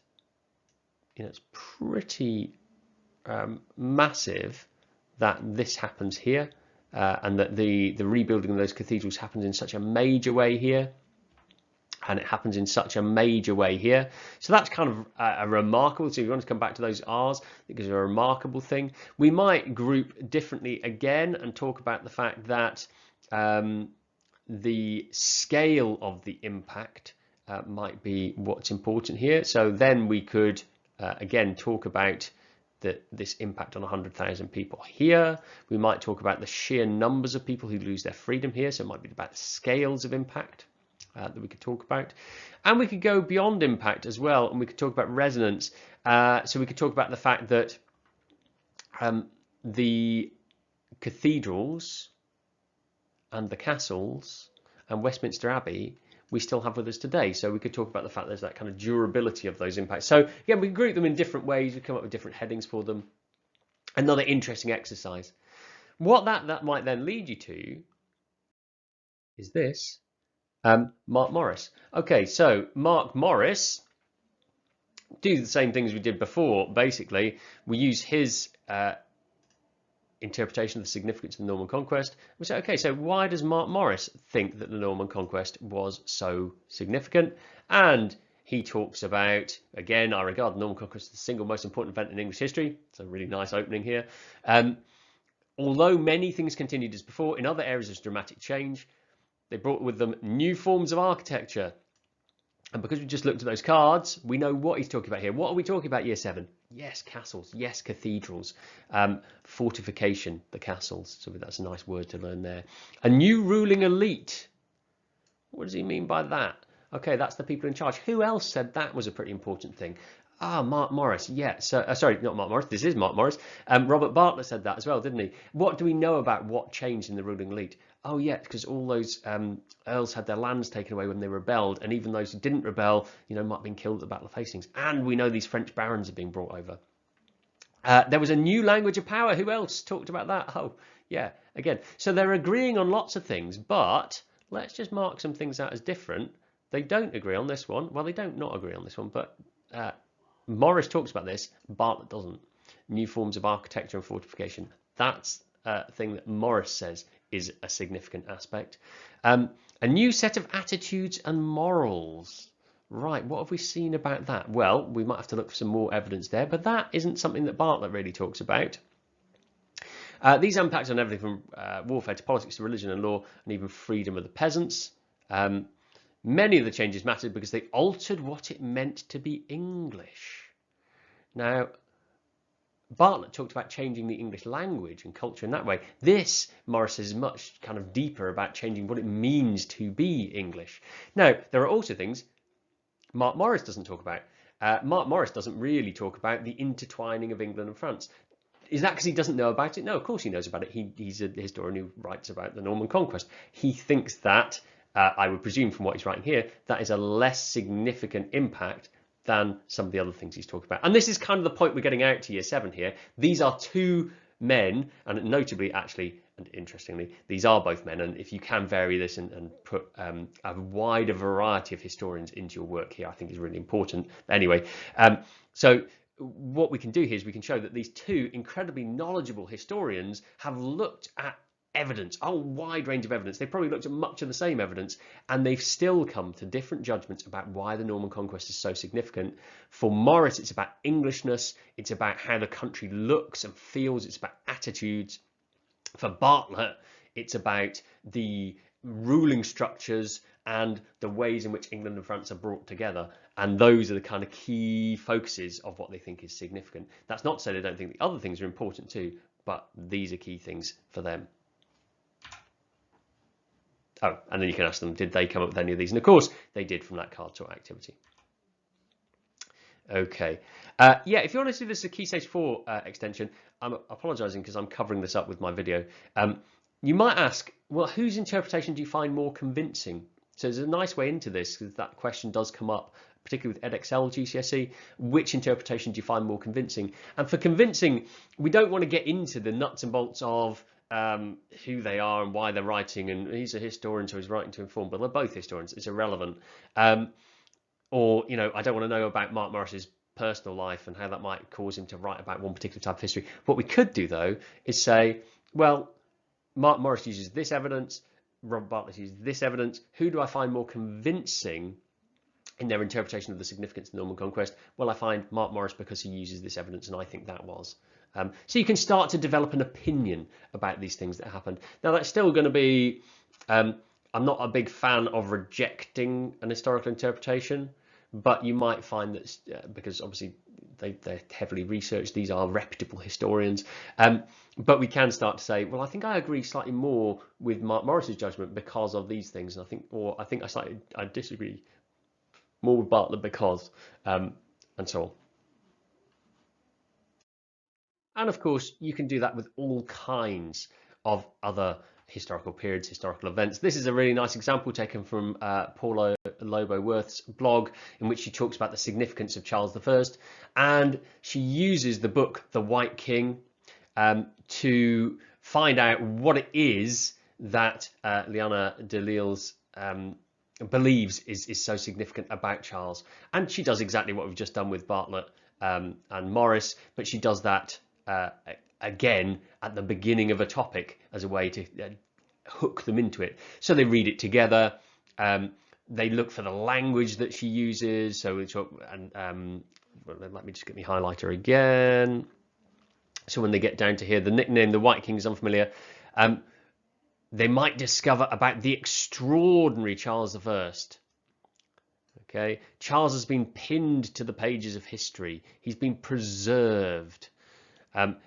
it's pretty massive that this happens here, and that the rebuilding of those cathedrals happens in such a major way here, and it happens in such a major way here. So that's kind of a remarkable. So if you want to come back to those R's, I think it's a remarkable thing. We might group differently again and talk about the fact that the scale of the impact might be what's important here. So then we could again talk about this impact on 100,000 people here. We might talk about the sheer numbers of people who lose their freedom here. So it might be about the scales of impact that we could talk about. And we could go beyond impact as well, and we could talk about resonance. So we could talk about the fact that the cathedrals and the castles and Westminster Abbey we still have with us today. So we could talk about the fact there's that kind of durability of those impacts. So again, we group them in different ways. We come up with different headings for them. Another interesting exercise. What that might then lead you to is this. Mark Morris. Okay, so Mark Morris, do the same things we did before. Basically, we use his interpretation of the significance of the Norman Conquest. We say, okay, so why does Mark Morris think that the Norman Conquest was so significant? And he talks about, again, I regard the Norman Conquest as the single most important event in English history. It's a really nice opening here. Although many things continued as before, in other areas of dramatic change, they brought with them new forms of architecture. And because we just looked at those cards, we know what he's talking about here. What are we talking about, year 7? Yes, castles. Yes, cathedrals. Fortification, the castles. So that's a nice word to learn there. A new ruling elite. What does he mean by that? Okay, that's the people in charge. Who else said that was a pretty important thing? Mark Morris. Yeah, so sorry, not Mark Morris. This is Mark Morris. Robert Bartlett said that as well, didn't he? What do we know about what changed in the ruling elite? Oh yeah, because all those earls had their lands taken away when they rebelled, and even those who didn't rebel, might have been killed at the Battle of Hastings. And we know these French barons are being brought over. There was a new language of power. Who else talked about that? Oh yeah, again. So they're agreeing on lots of things, but let's just mark some things out as different. They don't agree on this one. Well, they don't not agree on this one, but Morris talks about this. Bartlett doesn't. New forms of architecture and fortification. That's a thing that Morris says is a significant aspect. A new set of attitudes and morals. Right, what have we seen about that? Well, we might have to look for some more evidence there, but that isn't something that Bartlett really talks about. These impacts on everything from warfare to politics to religion and law, and even freedom of the peasants. Many of the changes mattered because they altered what it meant to be English. Now, Bartlett talked about changing the English language and culture in that way. This, Morris says, is much kind of deeper about changing what it means to be English. Now, there are also things Mark Morris doesn't talk about. Mark Morris doesn't really talk about the intertwining of England and France. Is that because he doesn't know about it? No, of course he knows about it. He's a historian who writes about the Norman conquest. He thinks that, I would presume from what he's writing here, that is a less significant impact than some of the other things he's talking about. And this is kind of the point we're getting out to year 7 here. These are two men, and notably, actually, and interestingly, these are both men. And if you can vary this and put a wider variety of historians into your work here, I think is really important. Anyway, so what we can do here is we can show that these two incredibly knowledgeable historians have looked at evidence, a wide range of evidence. They've probably looked at much of the same evidence, and they've still come to different judgments about why the Norman conquest is so significant. For Morris, it's about Englishness, it's about how the country looks and feels, it's about attitudes. For Bartlett, it's about the ruling structures and the ways in which England and France are brought together. And those are the kind of key focuses of what they think is significant. That's not to say they don't think the other things are important too, but these are key things for them. Oh, and then you can ask them, did they come up with any of these? And of course, they did from that card sort activity. Okay. Yeah, if you want to see this as a Key Stage 4 extension, I'm apologising because I'm covering this up with my video. You might ask, well, whose interpretation do you find more convincing? So there's a nice way into this, because that question does come up, particularly with EdXL GCSE. Which interpretation do you find more convincing? And for convincing, we don't want to get into the nuts and bolts of who they are and why they're writing, and he's a historian so he's writing to inform, but they're both historians, it's irrelevant. Or, you know, I don't want to know about Mark Morris's personal life and how that might cause him to write about one particular type of history. What we could do, though, is say, well, Mark Morris uses this evidence, Robert Bartlett uses this evidence. Who do I find more convincing in their interpretation of the significance of the Norman conquest? Well, I find Mark Morris because he uses this evidence, and I think that was. So you can start to develop an opinion about these things that happened. Now, that's still going to be, I'm not a big fan of rejecting an historical interpretation, but you might find that, because obviously they're heavily researched, these are reputable historians, but we can start to say, well, I think I agree slightly more with Mark Morris's judgment because of these things, and I think I disagree more with Bartlett because, and so on. And of course, you can do that with all kinds of other historical periods, historical events. This is a really nice example taken from Paula Lobo-Worth's blog, in which she talks about the significance of Charles I, and she uses the book The White King to find out what it is that Liana de Lisle's believes is so significant about Charles. And she does exactly what we've just done with Bartlett and Morris, but she does that again at the beginning of a topic as a way to hook them into it. So they read it together. They look for the language that she uses. So we talk, and well, let me just get my highlighter again. So when they get down to here, the nickname, the White King, is unfamiliar. They might discover about the extraordinary Charles I. Okay, Charles has been pinned to the pages of history. He's been preserved.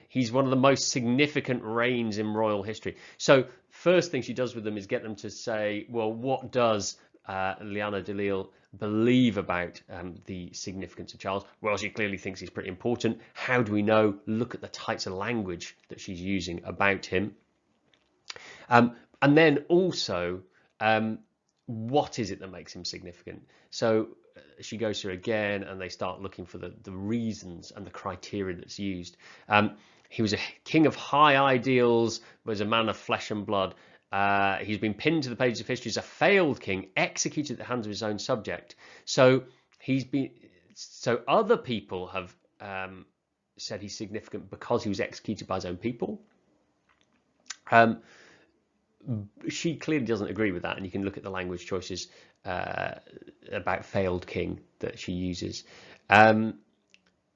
He's one of the most significant reigns in royal history. So first thing she does with them is get them to say, well, what does Liana de Lisle believe about the significance of Charles? Well, she clearly thinks he's pretty important. How do we know? Look at the types of language that she's using about him. And then also, what is it that makes him significant? So she goes through again, and they start looking for the reasons and the criteria that's used. He was a king of high ideals, was a man of flesh and blood. He's been pinned to the pages of history as a failed king, executed at the hands of his own subject. So other people have said he's significant because he was executed by his own people. She clearly doesn't agree with that, and you can look at the language choices about failed king that she uses.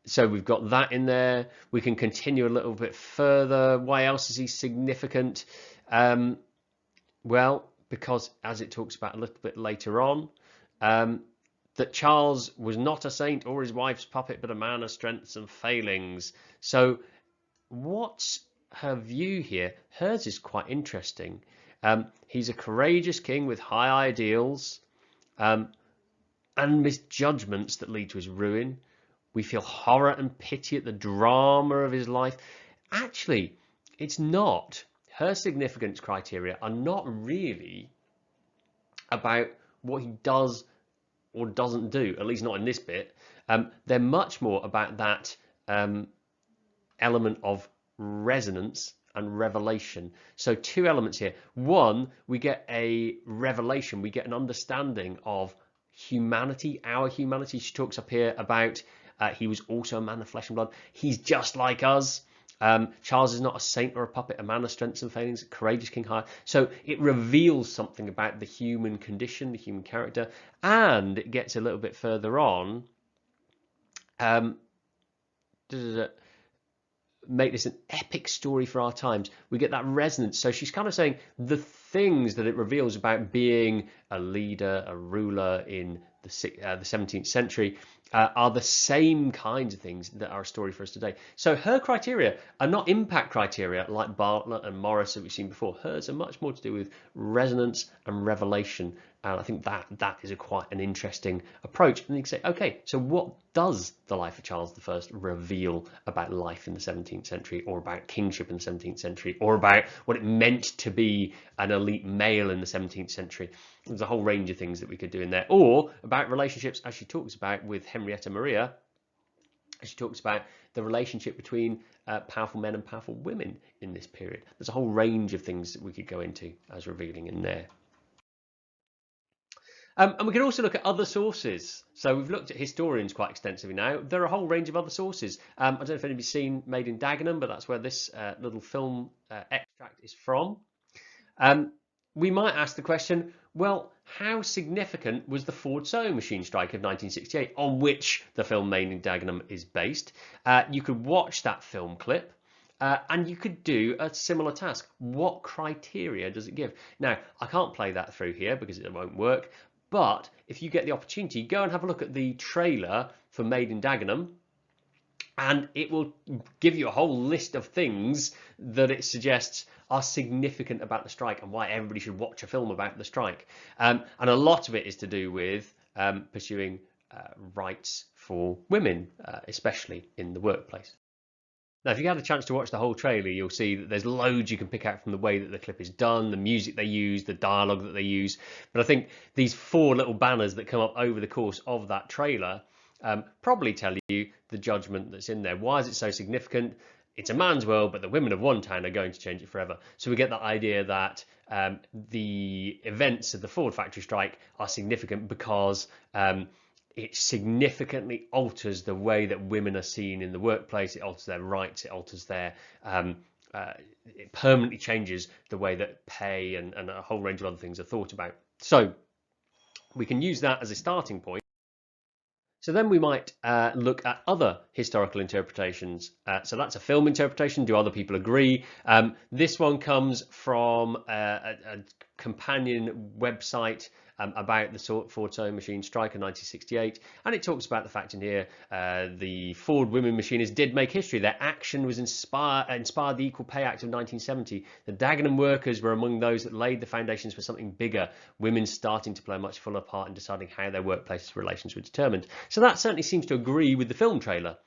So we've got that in there. We can continue a little bit further. Why else is he significant? Well, because as it talks about a little bit later on, that Charles was not a saint or his wife's puppet, but a man of strengths and failings. So what's her view here? Hers is quite interesting. He's a courageous king with high ideals, and and misjudgments that lead to his ruin. We feel horror and pity at the drama of his life. Actually, it's not. Her significance criteria are not really about what he does or doesn't do, at least not in this bit. They're much more about that element of resonance and revelation. So two elements here. One, we get a revelation, we get an understanding of humanity, our humanity. She talks up here about he was also a man of flesh and blood. He's just like us. Charles is not a saint or a puppet, a man of strengths and failings, a courageous king high. So it reveals something about the human condition, the human character, and it gets a little bit further on. Make this an epic story for our times. We get that resonance. So she's kind of saying the things that it reveals about being a leader, a ruler in the 17th century are the same kinds of things that are a story for us today. So her criteria are not impact criteria like Bartlett and Morris that we've seen before. Hers are much more to do with resonance and revelation. And I think that is quite an interesting approach. And you can say, okay, so what does the life of Charles I reveal about life in the 17th century, or about kingship in the 17th century, or about what it meant to be an elite male in the 17th century? There's a whole range of things that we could do in there. Or about relationships, as she talks about with Henrietta Maria, as she talks about the relationship between powerful men and powerful women in this period. There's a whole range of things that we could go into as revealing in there. And we can also look at other sources. So we've looked at historians quite extensively now. There are a whole range of other sources. I don't know if anybody's seen Made in Dagenham, but that's where this little film extract is from. We might ask the question, well, how significant was the Ford sewing machine strike of 1968, on which the film Made in Dagenham is based? You could watch that film clip. And you could do a similar task. What criteria does it give? Now, I can't play that through here because it won't work. But if you get the opportunity, go and have a look at the trailer for Made in Dagenham, and it will give you a whole list of things that it suggests are significant about the strike and why everybody should watch a film about the strike. And a lot of it is to do with pursuing rights for women, especially in the workplace. Now, if you had a chance to watch the whole trailer, you'll see that there's loads you can pick out from the way that the clip is done, the music they use, the dialogue that they use. But I think these four little banners that come up over the course of that trailer probably tell you the judgment that's in there. Why is it so significant? It's a man's world, but the women of one town are going to change it forever. So we get that idea that the events of the Ford factory strike are significant because it significantly alters the way that women are seen in the workplace. It alters their rights. It alters their it permanently changes the way that pay and a whole range of other things are thought about. So we can use that as a starting point. So then we might look at other historical interpretations. So that's a film interpretation. Do other people agree? This one comes from a companion website about the Ford sewing machine strike in 1968, and it talks about the fact in here the Ford women machinists did make history. Their action was inspired the Equal Pay Act of 1970. The Dagenham workers were among those that laid the foundations for something bigger, women starting to play a much fuller part in deciding how their workplace relations were determined. So that certainly seems to agree with the film trailer.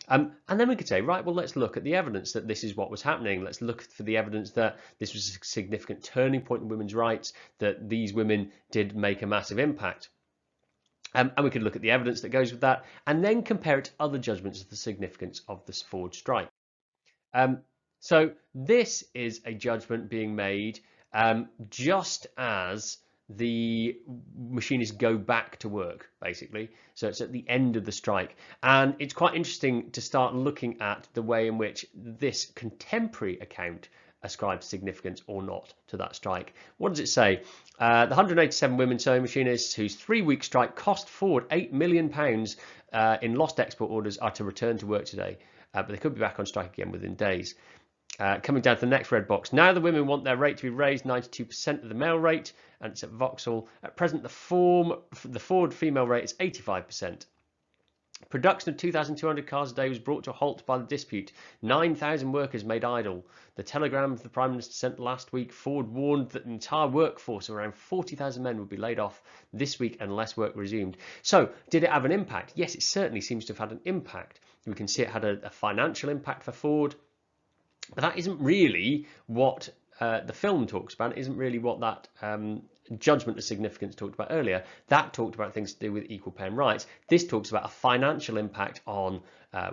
And then we could say, right, well, let's look at the evidence that this is what was happening. Let's look for the evidence that this was a significant turning point in women's rights, that these women did make a massive impact. And we could look at the evidence that goes with that and then compare it to other judgments of the significance of this Ford strike. So this is a judgment being made just as the machinists go back to work, basically. So it's at the end of the strike, and it's quite interesting to start looking at the way in which this contemporary account ascribes significance or not to that strike. What does it say? The 187 women sewing machinists whose 3-week strike cost Ford £8 million in lost export orders are to return to work today, but they could be back on strike again within days. Coming down to the next red box. Now the women want their rate to be raised 92% of the male rate, and it's at Vauxhall. At present, the Ford female rate is 85%. Production of 2,200 cars a day was brought to a halt by the dispute. 9,000 workers made idle. The telegram the Prime Minister sent last week, Ford warned that the entire workforce of around 40,000 men would be laid off this week unless work resumed. So, did it have an impact? Yes, it certainly seems to have had an impact. We can see it had a financial impact for Ford, but that isn't really what the film talks about. It isn't really what that judgment of significance talked about earlier. That talked about things to do with equal pay and rights. This talks about a financial impact on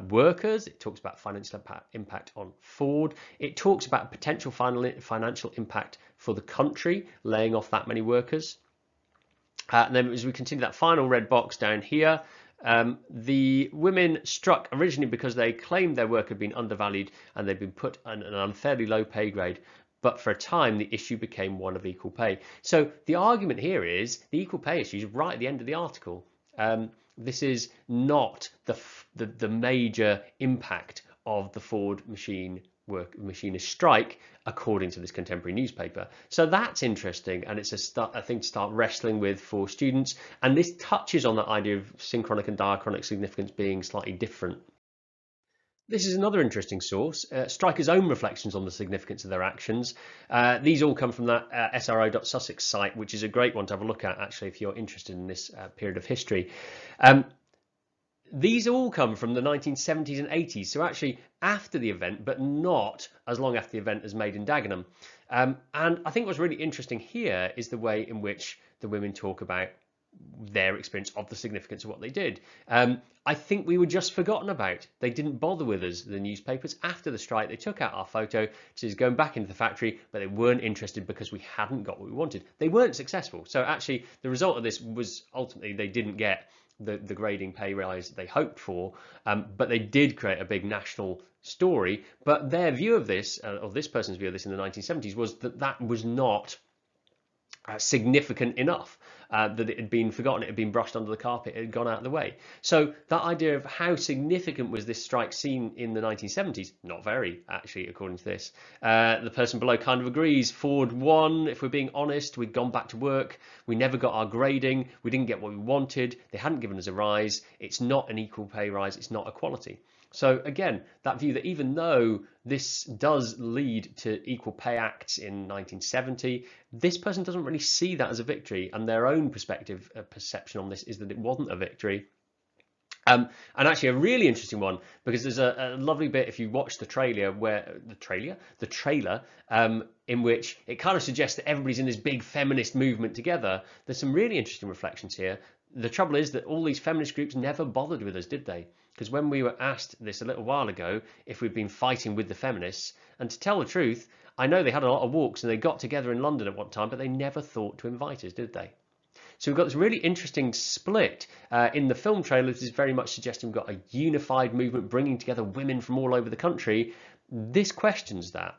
workers. It talks about financial impact on Ford. It talks about a potential financial impact for the country, laying off that many workers. And then as we continue, that final red box down here, the women struck originally because they claimed their work had been undervalued and they'd been put on an unfairly low pay grade. But for a time, the issue became one of equal pay. So the argument here is the equal pay issue is right at the end of the article. This is not the major impact of the Ford machinist strike, according to this contemporary newspaper. So that's interesting, and it's a thing to start wrestling with for students. And this touches on that idea of synchronic and diachronic significance being slightly different. This is another interesting source, strikers' own reflections on the significance of their actions. These all come from that sro.sussex site, which is a great one to have a look at, actually, if you're interested in this period of history. These all come from the 1970s and 80s, so actually after the event, but not as long after the event as Made in Dagenham. And I think what's really interesting here is the way in which the women talk about their experience of the significance of what they did. I think we were just forgotten about. They didn't bother with us, the newspapers. After the strike, they took out our photo, which is going back into the factory, but they weren't interested because we hadn't got what we wanted. They weren't successful. So actually, the result of this was ultimately they didn't get the grading pay rise they hoped for, but they did create a big national story. But their view of this, or this person's view of this in the 1970s, was that that was not significant enough, that it had been forgotten, it had been brushed under the carpet, it had gone out of the way. So that idea of how significant was this strike seen in the 1970s? Not very, actually, according to this. The person below kind of agrees. Ford won, if we're being honest. We'd gone back to work, we never got our grading, we didn't get what we wanted, they hadn't given us a rise, it's not an equal pay rise, it's not equality. So again, that view that even though this does lead to equal pay acts in 1970, this person doesn't really see that as a victory, and their own perception on this is that it wasn't a victory. And actually a really interesting one, because there's a lovely bit if you watch the trailer in which it kind of suggests that everybody's in this big feminist movement together. There's some really interesting reflections here. The trouble is that all these feminist groups never bothered with us, did they? Because when we were asked this a little while ago if we'd been fighting with the feminists, and to tell the truth, I know they had a lot of walks and they got together in London at one time, but they never thought to invite us, did they? So we've got this really interesting split. In the film trailer, this is very much suggesting we've got a unified movement bringing together women from all over the country. This questions that.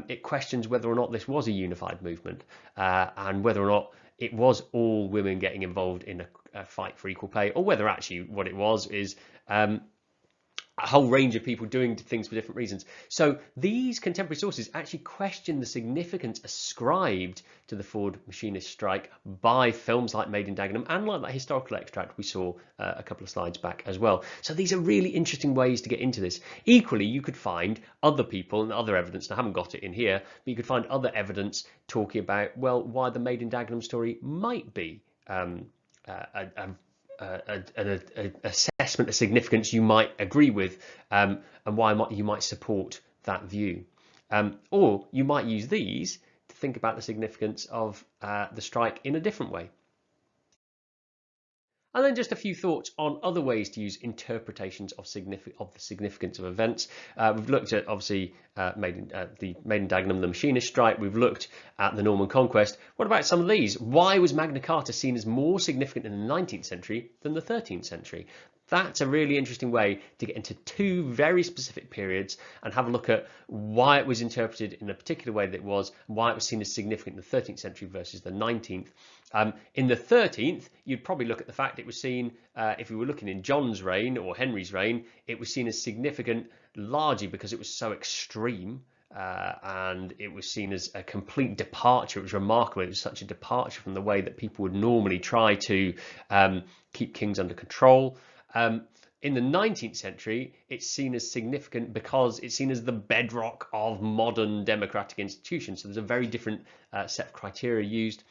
It questions whether or not this was a unified movement, and whether or not it was all women getting involved in a fight for equal pay, or whether actually what it was is a whole range of people doing things for different reasons. So these contemporary sources actually question the significance ascribed to the Ford machinist strike by films like Made in Dagenham and like that historical extract we saw a couple of slides back as well. So these are really interesting ways to get into this. Equally, you could find other people and other evidence, and I haven't got it in here, but you could find other evidence talking about, well, why the Made in Dagenham story might be an assessment of significance you might agree with, and why you might support that view. Or you might use these to think about the significance of the strike in a different way. And then just a few thoughts on other ways to use interpretations of the significance of events. We've looked at, obviously, the Made in Dagenham, the machinist strike. We've looked at the Norman Conquest. What about some of these? Why was Magna Carta seen as more significant in the 19th century than the 13th century? That's a really interesting way to get into two very specific periods and have a look at why it was interpreted in a particular way that it was, why it was seen as significant in the 13th century versus the 19th. In the 13th, you'd probably look at the fact it was seen, if we were looking in John's reign or Henry's reign, it was seen as significant largely because it was so extreme. And it was seen as a complete departure. It was remarkable. It was such a departure from the way that people would normally try to keep kings under control. In in the 19th century, it's seen as significant because it's seen as the bedrock of modern democratic institutions. So there's a very different set of criteria used.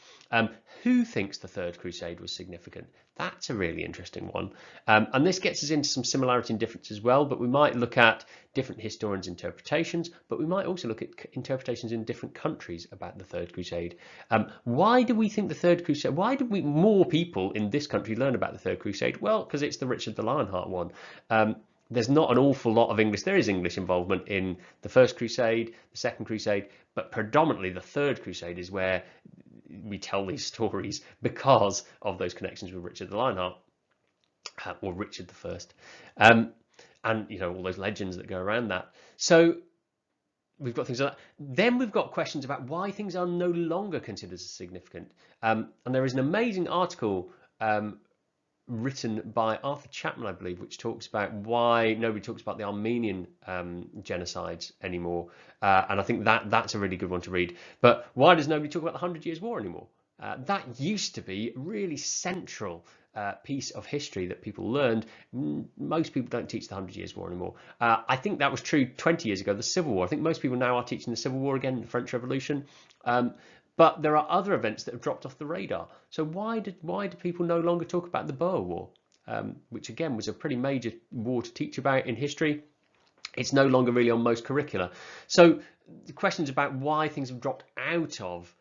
Who thinks the Third Crusade was significant? That's a really interesting one. And this gets us into some similarity and difference as well, but we might look at different historians' interpretations, but we might also look at interpretations in different countries about the Third Crusade. Why do we think the Third Crusade, why do more people in this country learn about the Third Crusade? Well, because it's the Richard the Lionheart one. There's not an awful lot of English. There is English involvement in the First Crusade, the Second Crusade, but predominantly the Third Crusade is where we tell these stories because of those connections with Richard the Lionheart, or Richard the First, and all those legends that go around that. So we've got things like that. Then we've got questions about why things are no longer considered as significant. And there is an amazing article written by Arthur Chapman, I believe, which talks about why nobody talks about the Armenian genocides anymore. And I think that's a really good one to read. But why does nobody talk about the 100 Years' War anymore? That used to be a really central piece of history that people learned. Most people don't teach the 100 Years' War anymore. I think that was true 20 years ago, the Civil War. I think most people now are teaching the Civil War again, the French Revolution. But there are other events that have dropped off the radar. So why do people no longer talk about the Boer War, which again was a pretty major war to teach about in history? It's no longer really on most curricula. So the questions about why things have dropped out of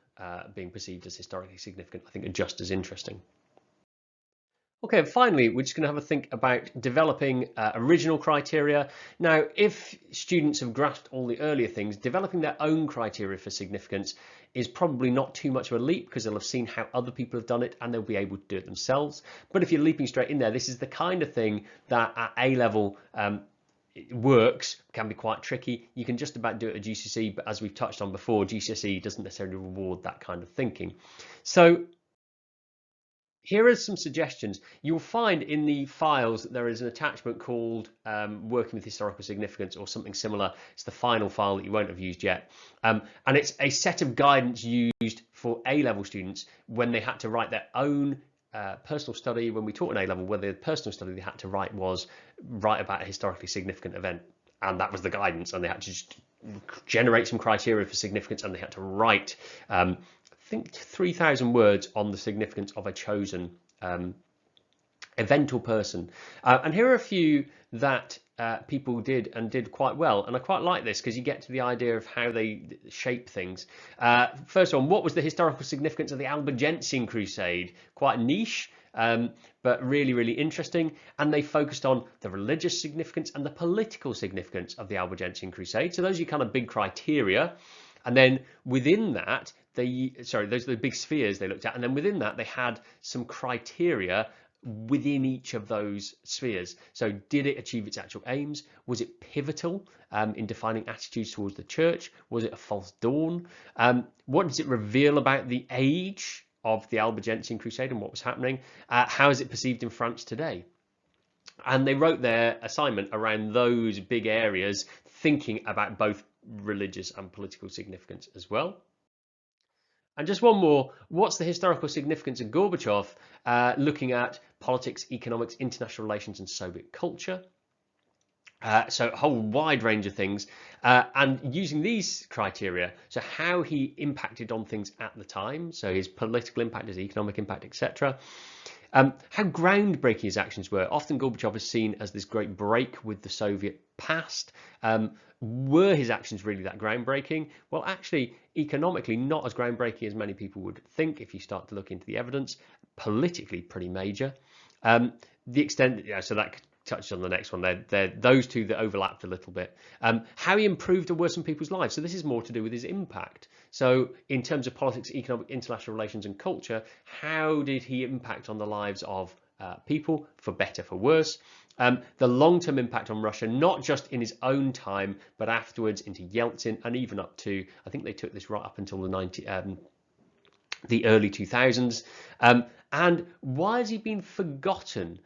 being perceived as historically significant, I think, are just as interesting. Okay, and finally, we're just going to have a think about developing original criteria. Now, if students have grasped all the earlier things, developing their own criteria for significance is probably not too much of a leap because they'll have seen how other people have done it and they'll be able to do it themselves. But if you're leaping straight in there, this is the kind of thing that at A-level it works, can be quite tricky. You can just about do it at GCSE, but as we've touched on before, GCSE doesn't necessarily reward that kind of thinking. So here are some suggestions. You'll find in the files that there is an attachment called Working with Historical Significance or something similar. It's the final file that you won't have used yet. And it's a set of guidance used for A-level students when they had to write their own personal study. When we taught an A-level, where the personal study they had to write was write about a historically significant event. And that was the guidance. And they had to just generate some criteria for significance and they had to write I think 3,000 words on the significance of a chosen event or person. And here are a few that people did quite well. And I quite like this because you get to the idea of how they shape things. First one, what was the historical significance of the Albigensian Crusade? Quite niche, but really, really interesting. And they focused on the religious significance and the political significance of the Albigensian Crusade. So those are your kind of big criteria. And then within that, those are the big spheres they looked at. And then within that, they had some criteria within each of those spheres. So did it achieve its actual aims? Was it pivotal in defining attitudes towards the church? Was it a false dawn? What does it reveal about the age of the Albigensian Crusade and what was happening? How is it perceived in France today? And they wrote their assignment around those big areas, thinking about both religious and political significance as well. And just one more, what's the historical significance of Gorbachev? Looking at politics, economics, international relations and Soviet culture. So a whole wide range of things, and using these criteria, so how he impacted on things at the time, so his political impact, his economic impact, etc. How groundbreaking his actions were. Often Gorbachev is seen as this great break with the Soviet past. Were his actions really that groundbreaking? Well, actually, economically, not as groundbreaking as many people would think if you start to look into the evidence. Politically, pretty major. The extent, so that touched on the next one. They're those two that overlapped a little bit. How he improved or worsened people's lives. So this is more to do with his impact. So in terms of politics, economic, international relations and culture, how did he impact on the lives of people, for better, for worse? The long-term impact on Russia, not just in his own time, but afterwards into Yeltsin and even up to, I think they took this right up until the early 2000s. And why has he been forgotten?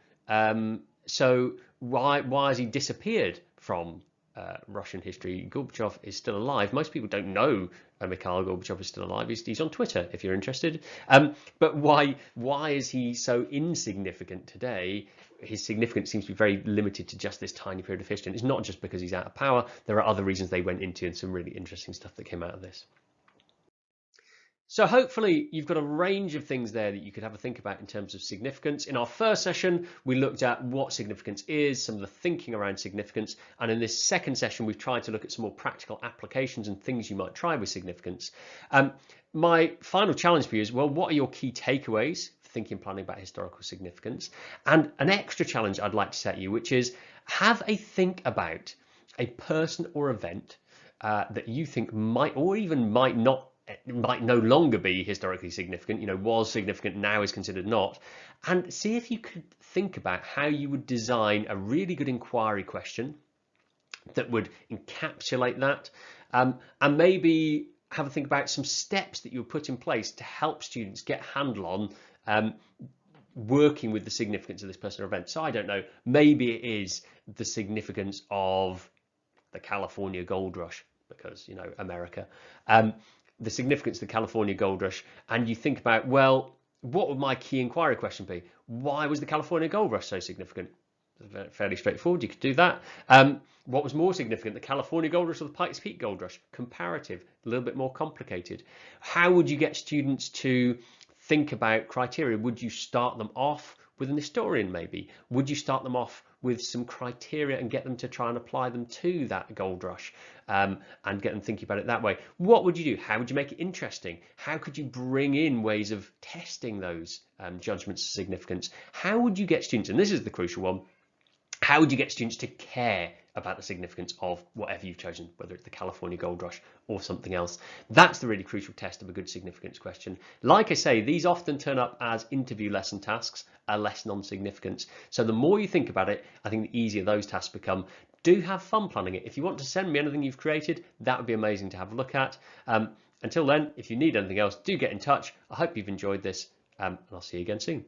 So why has he disappeared from Russian history? Gorbachev is still alive. Most people don't know Mikhail Gorbachev is still alive. He's on Twitter if you're interested. But why is he so insignificant today? his significance seems to be very limited to just this tiny period of history. And it's not just because he's out of power. There are other reasons they went into, and some really interesting stuff that came out of this. So hopefully you've got a range of things there that you could have a think about in terms of significance. In our first session, we looked at what significance is, some of the thinking around significance. And in this second session, we've tried to look at some more practical applications and things you might try with significance. My final challenge for you is, well, what are your key takeaways for thinking and planning about historical significance? And an extra challenge I'd like to set you, which is have a think about a person or event that you think might, or even might not, might no longer be historically significant, was significant, now is considered not, and see if you could think about how you would design a really good inquiry question that would encapsulate that, and maybe have a think about some steps that you would put in place to help students get a handle on working with the significance of this person or event. So I don't know, maybe it is the significance of the California gold rush, because America, the significance of the California gold rush, and you think about, well, what would my key inquiry question be? Why was the California gold rush so significant? Fairly straightforward, you could do that. What was more significant, the California gold rush or the Pikes Peak gold rush? Comparative, a little bit more complicated. How would you get students to think about criteria? Would you start them off with an historian maybe? Would you start them off with some criteria and get them to try and apply them to that gold rush, and get them thinking about it that way? What would you do? How would you make it interesting? How could you bring in ways of testing those judgments of significance? How would you get students, and this is the crucial one, how would you get students to care about the significance of whatever you've chosen, whether it's the California gold rush or something else? That's the really crucial test of a good significance question. Like I say, these often turn up as interview lesson tasks, a lesson on significance. So the more you think about it, I think the easier those tasks become. Do have fun planning it. If you want to send me anything you've created, that would be amazing to have a look at. Until then, if you need anything else, do get in touch. I hope you've enjoyed this, and I'll see you again soon.